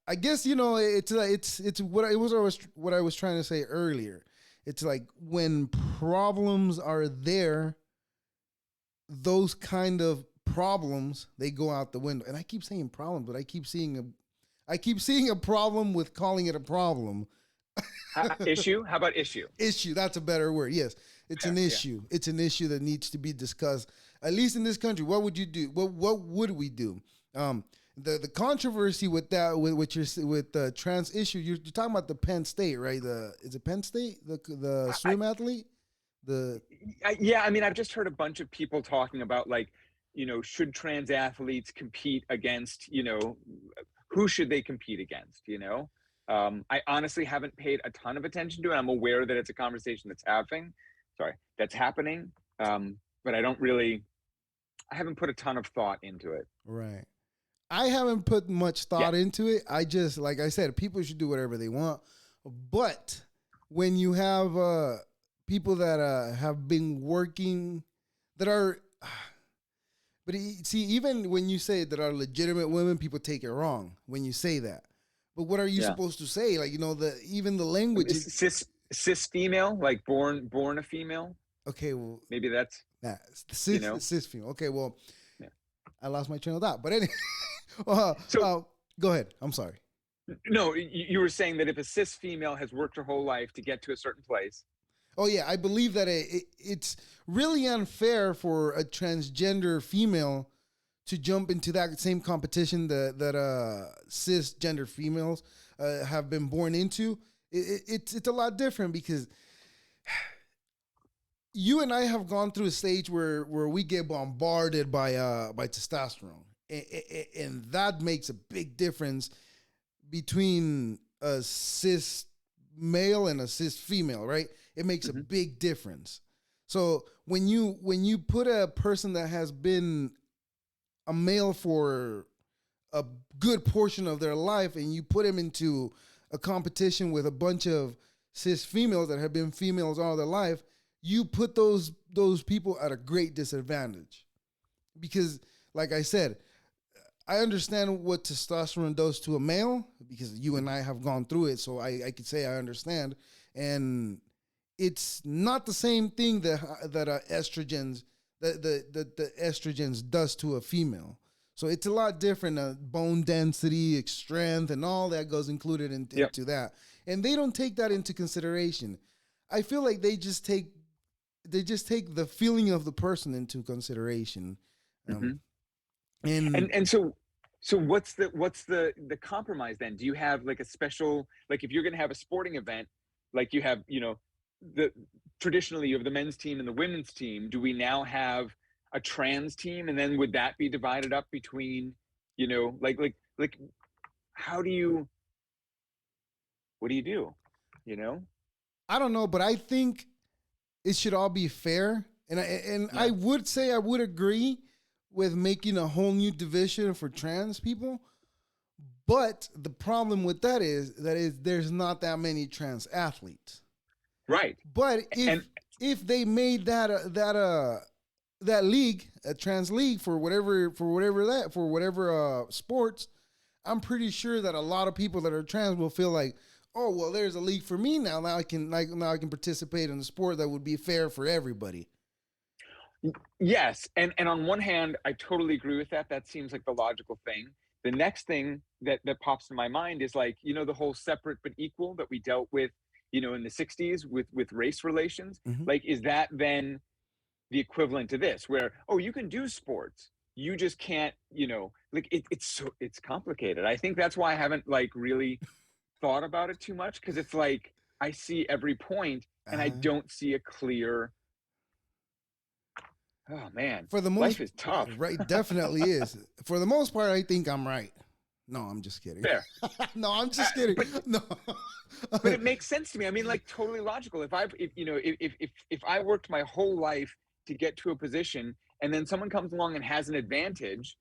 I guess it's what I was trying to say earlier. It's like when problems are there, those kind of problems, they go out the window. And I keep saying problem, but I keep seeing a problem with calling it a problem. Issue? How about issue? Issue. That's a better word. Yes, it's an issue. Yeah. It's an issue that needs to be discussed. At least in this country, what would you do? What would we do? The controversy with that, with the trans issue, you're talking about the Penn State, right? Is it Penn State, the swim athlete? Yeah, I mean, I've just heard a bunch of people talking about, like, should trans athletes compete against, who should they compete against? I honestly haven't paid a ton of attention to it. I'm aware that it's a conversation that's happening. But I haven't put a ton of thought into it. Right. I haven't put much thought into it. I just, like I said, people should do whatever they want. But when you have people that have been working, that are, but see, even when you say that are legitimate women, people take it wrong when you say that. But what are you supposed to say? Like, even the language is cis female, like born a female. Okay, well, maybe that's cis female. Okay, well, I lost my train of thought. But anyway, go ahead. I'm sorry. No, you were saying that if a cis female has worked her whole life to get to a certain place. Oh yeah, I believe that it's really unfair for a transgender female to jump into that same competition that cisgender females have been born into. It's a lot different because you and I have gone through a stage where we get bombarded by testosterone, and that makes a big difference between a cis male and a cis female, right? It makes a big difference. So when you put a person that has been a male for a good portion of their life and you put him into a competition with a bunch of cis females that have been females all their life, you put those people at a great disadvantage. Because, like I said, I understand what testosterone does to a male because you and I have gone through it, so I could say I understand. And it's not the same thing that estrogens the estrogens does to a female. So it's a lot different. Bone density, strength, and all that goes included into that. And they don't take that into consideration. I feel like they just take the feeling of the person into consideration. And so what's the compromise then? Do you have like a special, like if you're going to have a sporting event, like you have, traditionally you have the men's team and the women's team, do we now have a trans team? And then would that be divided up between, like how do you, what do you do? I don't know, but I think it should all be fair. And I would say I would agree with making a whole new division for trans people. But the problem with that is there's not that many trans athletes. Right. But if they made that league, a trans league for whatever sports, I'm pretty sure that a lot of people that are trans will feel like, oh well, there's a league for me now. Now I can participate in a sport that would be fair for everybody. Yes, and on one hand, I totally agree with that. That seems like the logical thing. The next thing that pops in my mind is like, the whole separate but equal that we dealt with, in the 60s with race relations. Like, is that then the equivalent to this, where, oh, you can do sports, you just can't, like it's complicated. I think that's why I haven't like really thought about it too much, because it's like I see every point and I don't see a clear. Oh man, for the most, life is tough. Right, definitely is. For the most part, I think I'm right. No, I'm just kidding. Fair. No, I'm just kidding. No. But it makes sense to me. I mean, like totally logical. If I worked my whole life to get to a position, and then someone comes along and has an advantage,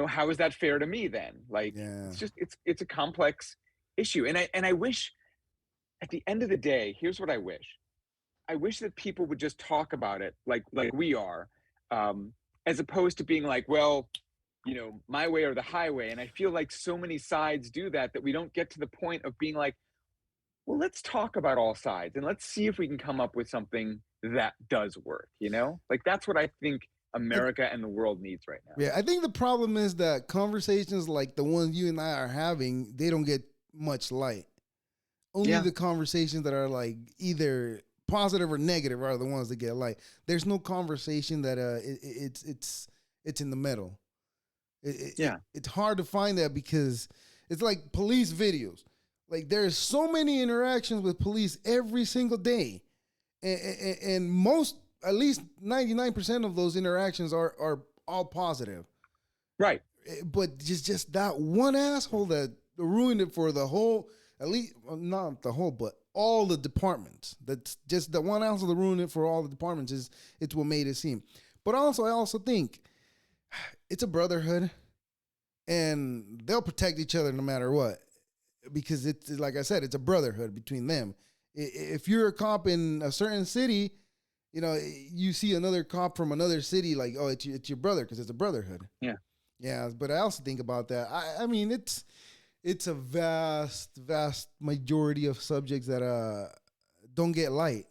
how is that fair to me then? Like, Yeah. it's a complex issue. And I wish at the end of the day, here's what I wish. I wish that people would just talk about it like we are, as opposed to being like, well, my way or the highway. And I feel like so many sides do that we don't get to the point of being like, well, let's talk about all sides and let's see if we can come up with something that does work, Like that's what I think I, America and the world needs right now. yeah, I think the problem is that conversations like the ones you and I are having, they don't get much light. Only Yeah. the conversations that are like either positive or negative are the ones that get light. There's no conversation that it's in the middle. Yeah. It's hard to find that because it's like police videos. Like there's so many interactions with police every single day, and most, at least 99% of those interactions are all positive. Right. But just that one asshole that ruined it for the whole, at least not the whole, but all the departments. That's just the one asshole that ruined it for all the departments it's what made it seem. But also, I also think it's a brotherhood, and they'll protect each other no matter what, because it's like I said, it's a brotherhood between them. If you're a cop in a certain city, you see another cop from another city, like, oh, it's your brother, because it's a brotherhood. Yeah. Yeah, but I also think about that. I mean, it's a vast majority of subjects that don't get light.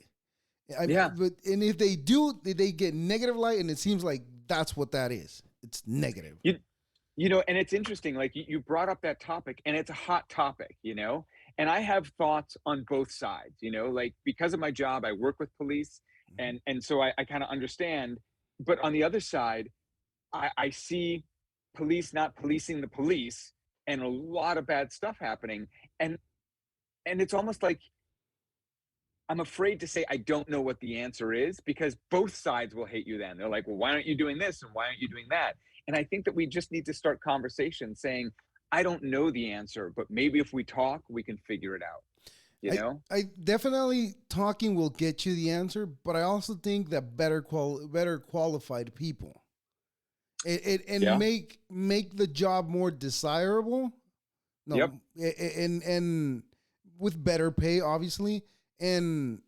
Yeah. But if they do, they get negative light, and it seems like that's what that is. It's negative. And it's interesting, like you brought up that topic, and it's a hot topic, and I have thoughts on both sides, like because of my job, I work with police, and so I kind of understand. But on the other side, I see police not policing the police, and a lot of bad stuff happening, and it's almost like I'm afraid to say I don't know what the answer is, because both sides will hate you then. They're like, well, why aren't you doing this and why aren't you doing that? And I think that we just need to start conversations saying, I don't know the answer, but maybe if we talk, we can figure it out. I definitely, talking will get you the answer, but I also think that better qualified people and Yeah. make the job more desirable. No, Yep. and with better pay, obviously. And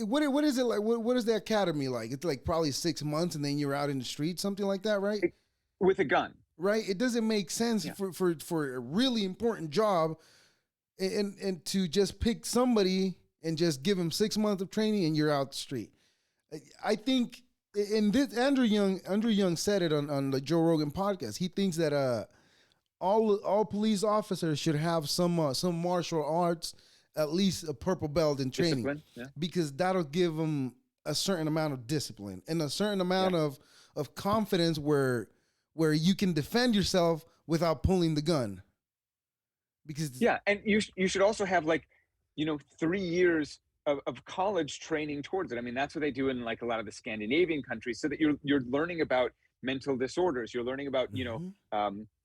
what is it like? What is the academy like? It's like probably 6 months, and then you're out in the street, something like that, right? With a gun. Right. It doesn't make sense Yeah. for a really important job, and to just pick somebody and just give them 6 months of training and you're out the street. I think, and this Andrew Young said it on the Joe Rogan podcast. He thinks that all police officers should have some martial arts, at least a purple belt in training. Discipline, yeah. Because that'll give them a certain amount of discipline and a certain amount of confidence where you can defend yourself without pulling the gun. Because and you should also have 3 years of college training towards it. I mean, that's what they do in like a lot of the Scandinavian countries, so that you're learning about mental disorders. You're learning about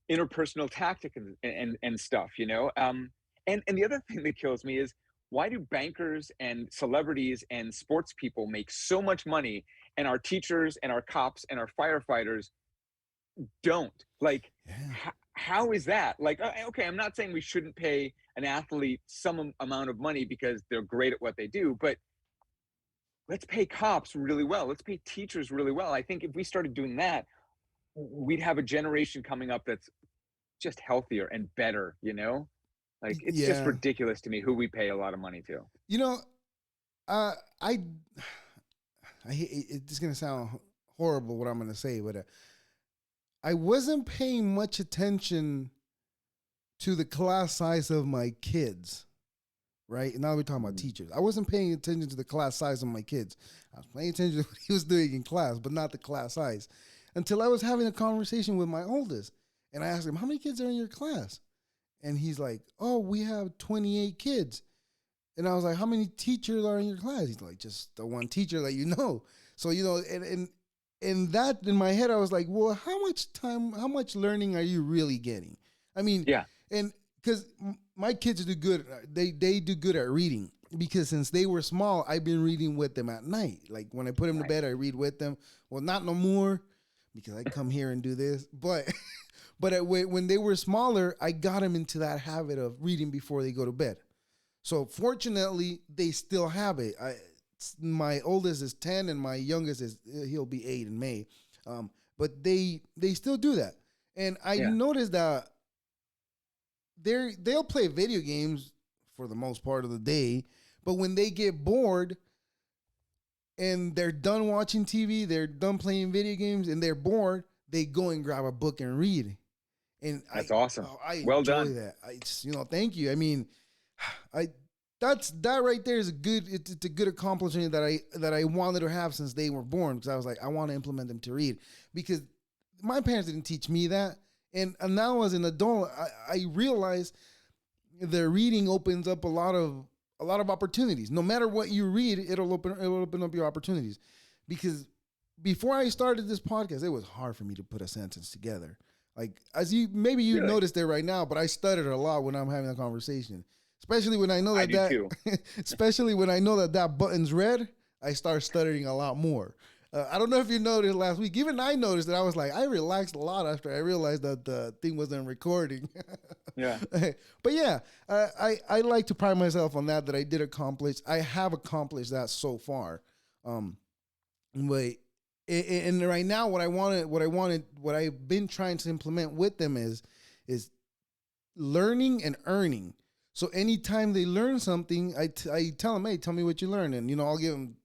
interpersonal tactic and stuff. And the other thing that kills me is, why do bankers and celebrities and sports people make so much money, and our teachers and our cops and our firefighters don't? Like, how is that? Like, okay, I'm not saying we shouldn't pay an athlete some amount of money because they're great at what they do, but let's pay cops really well. Let's pay teachers really well. I think if we started doing that, we'd have a generation coming up that's just healthier and better, Like, it's just ridiculous to me who we pay a lot of money to. I it's gonna sound horrible what I'm gonna say, but I wasn't paying much attention to the class size of my kids, right? And now we're talking about teachers. I wasn't paying attention to the class size of my kids. I was paying attention to what he was doing in class, but not the class size, until I was having a conversation with my oldest, and I asked him, how many kids are in your class? And he's like, oh, we have 28 kids. And I was like, how many teachers are in your class? He's like, just the one teacher that you know. So, and that in my head, I was like, well, how much learning are you really getting? I mean, and because my kids do good. They do good at reading, because since they were small, I've been reading with them at night. Like when I put them to bed, I read with them. Well, not no more, because I come here and do this. But when they were smaller, I got them into that habit of reading before they go to bed. So fortunately, they still have it. My oldest is 10 and my youngest he'll be 8 in May. But they still do that. And I noticed that they'll play video games for the most part of the day, but when they get bored and they're done watching TV, they're done playing video games and they're bored, they go and grab a book and read. And that's awesome. I well enjoy done. that. Thank you. I mean, that right there is it's a good accomplishment that I wanted to have since they were born, because I was like, I want to implement them to read, because my parents didn't teach me that. And now as an adult, I realize the reading opens up a lot of opportunities. No matter what you read, it'll open up your opportunities. Because before I started this podcast, it was hard for me to put a sentence together. Like, as you really? Noticed it right now, but I stuttered a lot when I'm having a conversation. Especially when I know especially when I know that button's red, I start stuttering a lot more. I don't know if you noticed last week. Even I noticed that. I was like, I relaxed a lot after I realized that the thing wasn't recording. Yeah. But yeah, I like to pride myself on that I did accomplish. I have accomplished that so far. But and right now, what I've been trying to implement with them is learning and earning. So anytime they learn something, I tell them, hey, tell me what you learned. And, I'll give them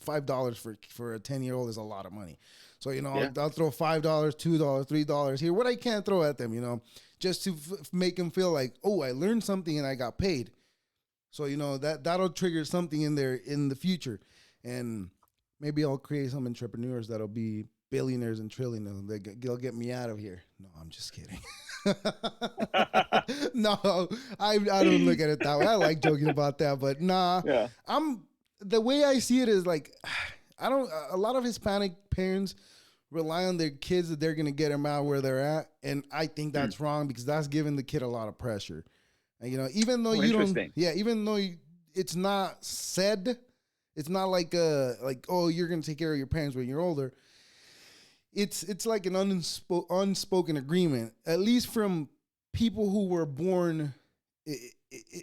$5 for a 10-year-old is a lot of money. So, I'll throw $5, $2, $3 here, what I can't throw at them, just to make them feel like, oh, I learned something and I got paid. So, that'll trigger something in there in the future. And maybe I'll create some entrepreneurs that'll be billionaires and trillionaires. They'll get me out of here. No, I'm just kidding. No, I don't look at it that way. I like joking about that, but nah. Yeah. The way I see it is like, a lot of Hispanic parents rely on their kids that they're going to get them out where they're at. And I think that's wrong, because that's giving the kid a lot of pressure. And, even though even though it's not said, it's not like, oh, you're going to take care of your parents when you're older. It's like an unspoken agreement, at least from people who were born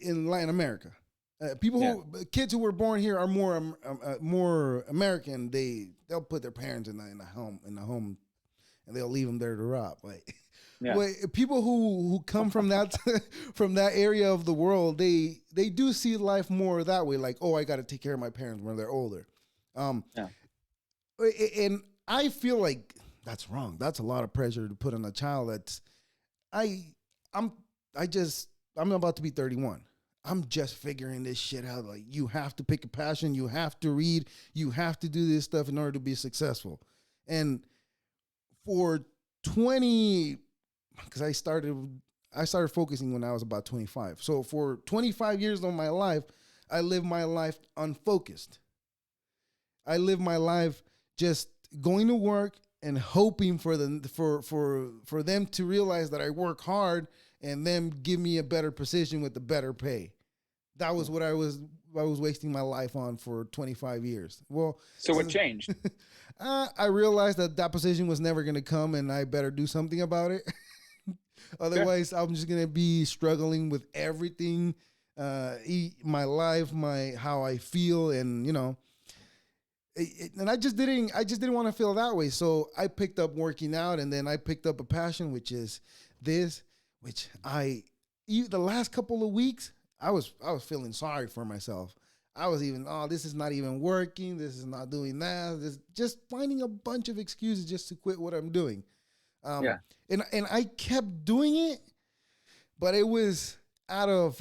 in Latin America. Kids who were born here are more American. They'll put their parents in the home, and they'll leave them there to rot. But people who come from that from that area of the world, they do see life more that way. Like, oh, I got to take care of my parents when they're older. And I feel like that's wrong. That's a lot of pressure to put on a child. I'm about to be 31. I'm just figuring this shit out. Like, you have to pick a passion. You have to read. You have to do this stuff in order to be successful. And for 20, because I started focusing when I was about 25. So for 25 years of my life, I lived my life unfocused. I lived my life just going to work and hoping for them to realize that I work hard and them give me a better position with the better pay. That was what I was wasting my life on for 25 years. Well, so what changed? I realized that position was never going to come, and I better do something about it. Otherwise, I'm just going to be struggling with everything, my life, how I feel, and and I just didn't want to feel that way. So I picked up working out, and then I picked up a passion, which is this, which the last couple of weeks, I was feeling sorry for myself. I was this is not even working. This is not doing that. This, just finding a bunch of excuses just to quit what I'm doing. And I kept doing it, but it was out of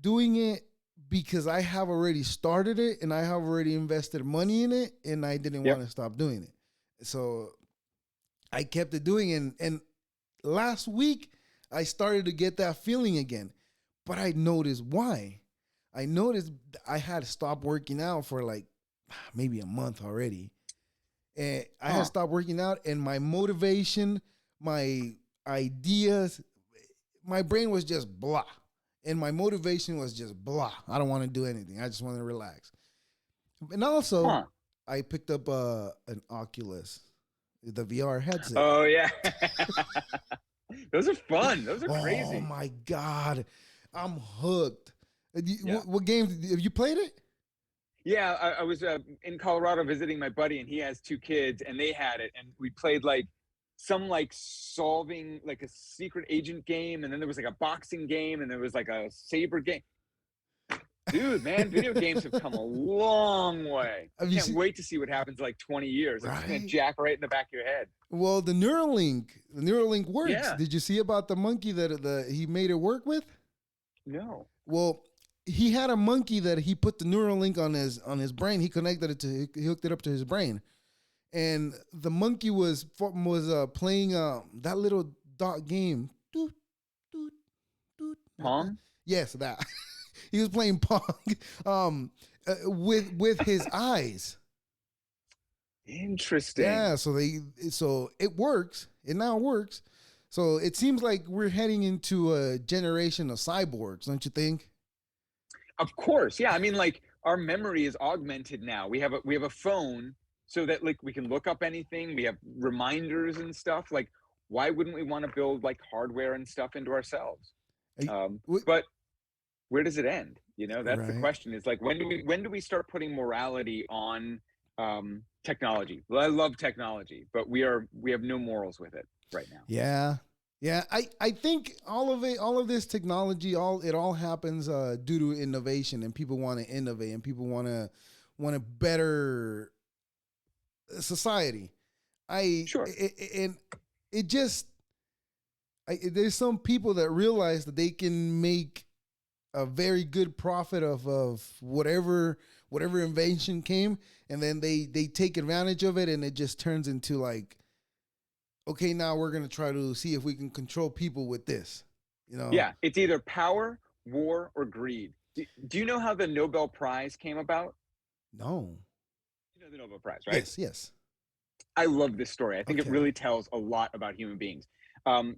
doing it because I have already started it and I have already invested money in it, and I didn't want to stop doing it. So I kept it doing it. And last week I started to get that feeling again, but I noticed why. I noticed I had stopped working out for like maybe a month already. And I had stopped working out, and my motivation, my ideas, my brain was just blah. And my motivation was just blah. I don't want to do anything. I just want to relax. And also, I picked up an Oculus. the VR headset. Oh yeah. Those are fun. Those are Oh crazy. my God, I'm hooked. Yeah. What games have you played it? Yeah, I was in Colorado visiting my buddy, and he has two kids, and they had it, and we played like some like solving like a secret agent game, and then there was like a boxing game, and there was like a saber game. Dude, man, video games have come a long way. I Have you can't seen? wait to see what happens in like 20 years. It's just gonna Right. jack right in the back of your head. Well, the Neuralink works. Yeah. Did you see about the monkey that he made it work with? No. Well, he had a monkey that he put the Neuralink on his brain. He connected it to he hooked it up to his brain, and the monkey was playing that little dot game. Doot, doot, doot. Pong? Yes, that. He was playing Pong with his eyes. Interesting. Yeah, so it works. It now works. So it seems like we're heading into a generation of cyborgs, don't you think? Of course. Yeah. I mean, like our memory is augmented now. We have a phone so that like we can look up anything. We have reminders and stuff. Like, why wouldn't we want to build like hardware and stuff into ourselves? But where does it end? That's the Right. question. Is like when do we start putting morality on technology? Well, I love technology, but we have no morals with it right now. Yeah. Yeah, I think all of this technology, it all happens due to innovation, and people want to innovate, and people want to better society. Sure. And it just there's some people that realize that they can make a very good profit of whatever invention came, and then they take advantage of it, and it just turns into like, okay, now we're gonna try to see if we can control people with this. Yeah, it's either power, war, or greed. Do you know how the Nobel Prize came about? No. You know the Nobel Prize, right? Yes. I love this story. I think it Okay. really tells a lot about human beings.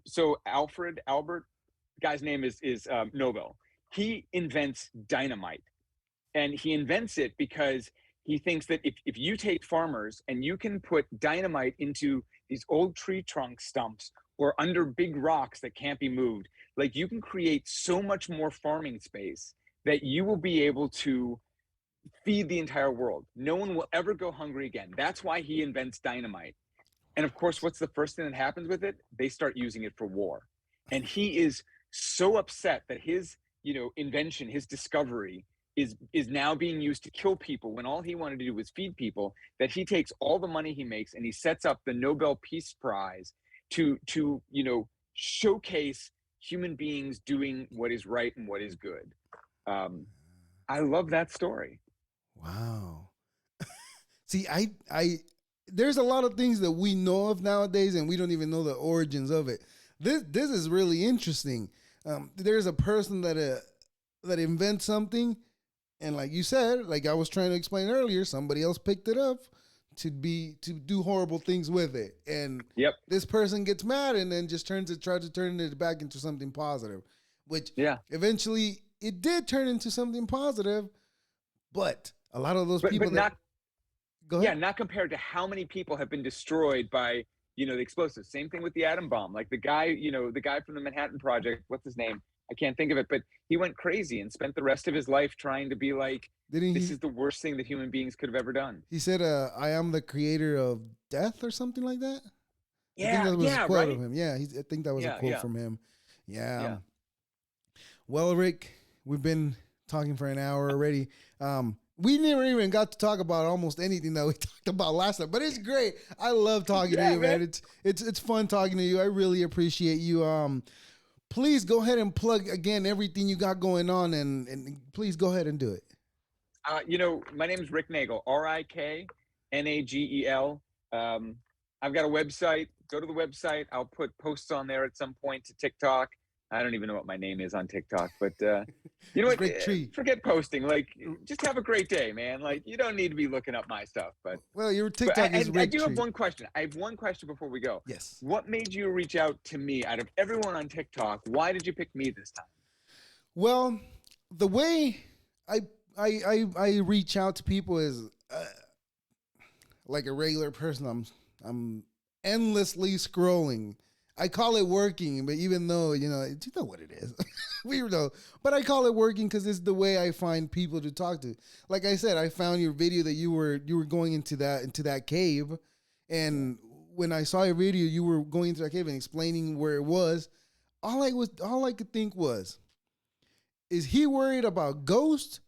So Albert, the guy's name is Nobel. He invents dynamite, and he invents it because he thinks that if you take farmers and you can put dynamite into these old tree trunk stumps or under big rocks that can't be moved, like you can create so much more farming space that you will be able to feed the entire world. No one will ever go hungry again. That's why he invents dynamite. And of course, what's the first thing that happens with it? They start using it for war. And he is so upset that his, invention, his discovery is now being used to kill people when all he wanted to do was feed people, that he takes all the money he makes and he sets up the Nobel Peace Prize to showcase human beings doing what is right and what is good. I love that story. Wow. See, I there's a lot of things that we know of nowadays, and we don't even know the origins of it. This is really interesting. There's a person that invents something, and like you said, like I was trying to explain earlier, somebody else picked it up to do horrible things with it, and Yep. this person gets mad and then just tries to turn it back into something positive, which Yeah. eventually it did turn into something positive, but a lot of those people But not go ahead. yeah, not compared to how many people have been destroyed by the explosives. Same thing with the atom bomb. Like the guy from the Manhattan Project, what's his name? I can't think of it, but he went crazy and spent the rest of his life trying to be like, Didn't this he? is the worst thing that human beings could have ever done. He said, "I am the creator of death" or something like that. I think Yeah, that was a yeah, quote right. of him. Yeah, I think that was a Yeah, quote yeah, from him. Yeah. yeah. Well, Rick, we've been talking for an hour already. We never even got to talk about almost anything that we talked about last time, but it's great. I love talking to Yeah, you, man. man. It's fun talking to you. I really appreciate you. Please go ahead and plug again everything you got going on, and please go ahead and do it. My name is Rik Nagel, Riknagel. I've got a website. Go to the website. I'll put posts on there at some point to TikTok. I don't even know what my name is on TikTok, but you know what? Rick Tree. Forget posting. Like, just have a great day, man. Like, you don't need to be looking up my stuff. But Well, your I, TikTok is I Rick do have Tree. one question. I have one question before we go. Yes. What made you reach out to me out of everyone on TikTok? Why did you pick me this time? Well, the way I reach out to people is like a regular person. endlessly scrolling. I call it working, but even though, you know what it is. We know. But I call it working because it's the way I find people to talk to. Like I said, I found your video that you were going into that cave. And when I saw your video, you were going into that cave and explaining where it was. All I could think was, is he worried about ghosts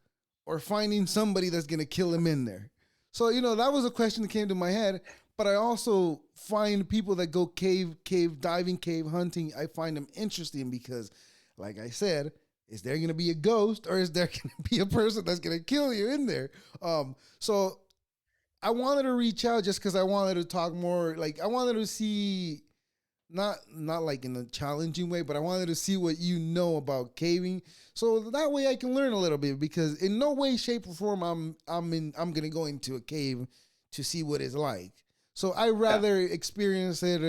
or finding somebody that's gonna kill him in there? So, that was a question that came to my head. But I also find people that go cave diving, cave hunting, I find them interesting because, like I said, is there going to be a ghost or is there going to be a person that's going to kill you in there? So I wanted to reach out just because I wanted to talk more. Like, I wanted to see, not like in a challenging way, but I wanted to see what you know about caving, so that way I can learn a little bit. Because in no way, shape, or form I'm going to go into a cave to see what it's like. So I rather experience it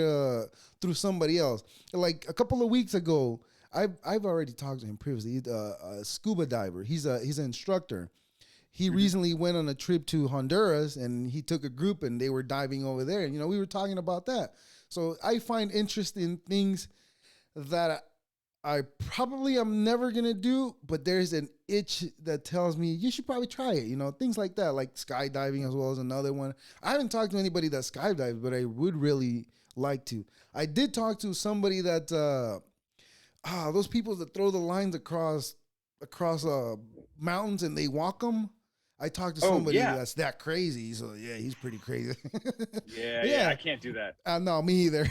through somebody else. Like a couple of weeks ago, I've already talked to him previously. He's a scuba diver. He's an instructor. He recently went on a trip to Honduras, and he took a group, and they were diving over there. And we were talking about that. So I find interest in things that I probably am never gonna do, but there's an itch that tells me you should probably try it. Things like that, like skydiving as well as another one. I haven't talked to anybody that skydives, but I would really like to. I did talk to somebody that those people that throw the lines across mountains and they walk them. I talked to somebody that's that crazy. So yeah, he's pretty crazy. Yeah, I can't do that. No, me either.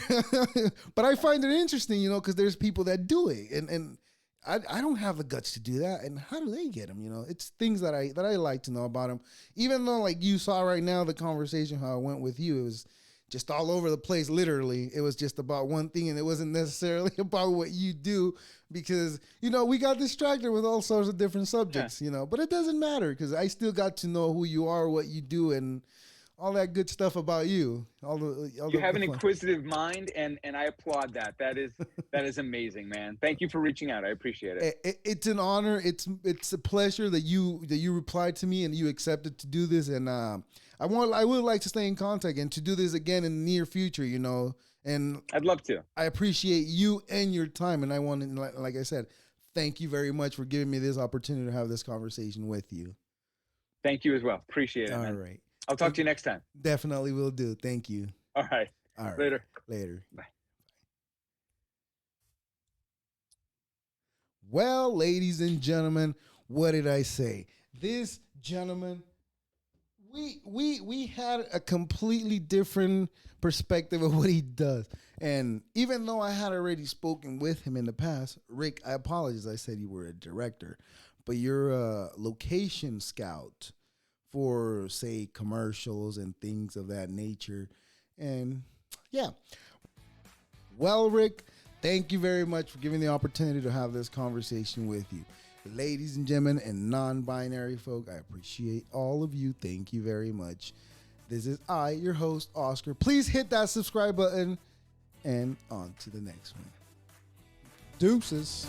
But I find it interesting, because there's people that do it, and I don't have the guts to do that. And how do they get them? It's things that I like to know about them. Even though, like you saw right now, the conversation how it went with you, it was just all over the place. Literally, it was just about one thing, and it wasn't necessarily about what you do, because we got distracted with all sorts of different subjects. But it doesn't matter because I still got to know who you are, what you do, and all that good stuff about you. You have an inquisitive mind, and I applaud that. That is amazing, man. Thank you for reaching out. I appreciate it. It's an honor. It's a pleasure that you replied to me and you accepted to do this. And I would like to stay in contact and to do this again in the near future. And I'd love to. I appreciate you and your time. And I want to, like I said, thank you very much for giving me this opportunity to have this conversation with you. Thank you as well. Appreciate it. All man. right. I'll talk to you next time. Definitely will do. Thank you. All right. Later. Bye. Well, ladies and gentlemen, what did I say? This gentleman, we had a completely different perspective of what he does. And even though I had already spoken with him in the past, Rik, I apologize. I said you were a director, but you're a location scout for, say, commercials and things of that nature. And yeah. Well, Rik, thank you very much for giving the opportunity to have this conversation with you. Ladies and gentlemen and non-binary folk, I appreciate all of you. Thank you very much. This is I, your host, Oscar. Please hit that subscribe button and on to the next one. Deuces.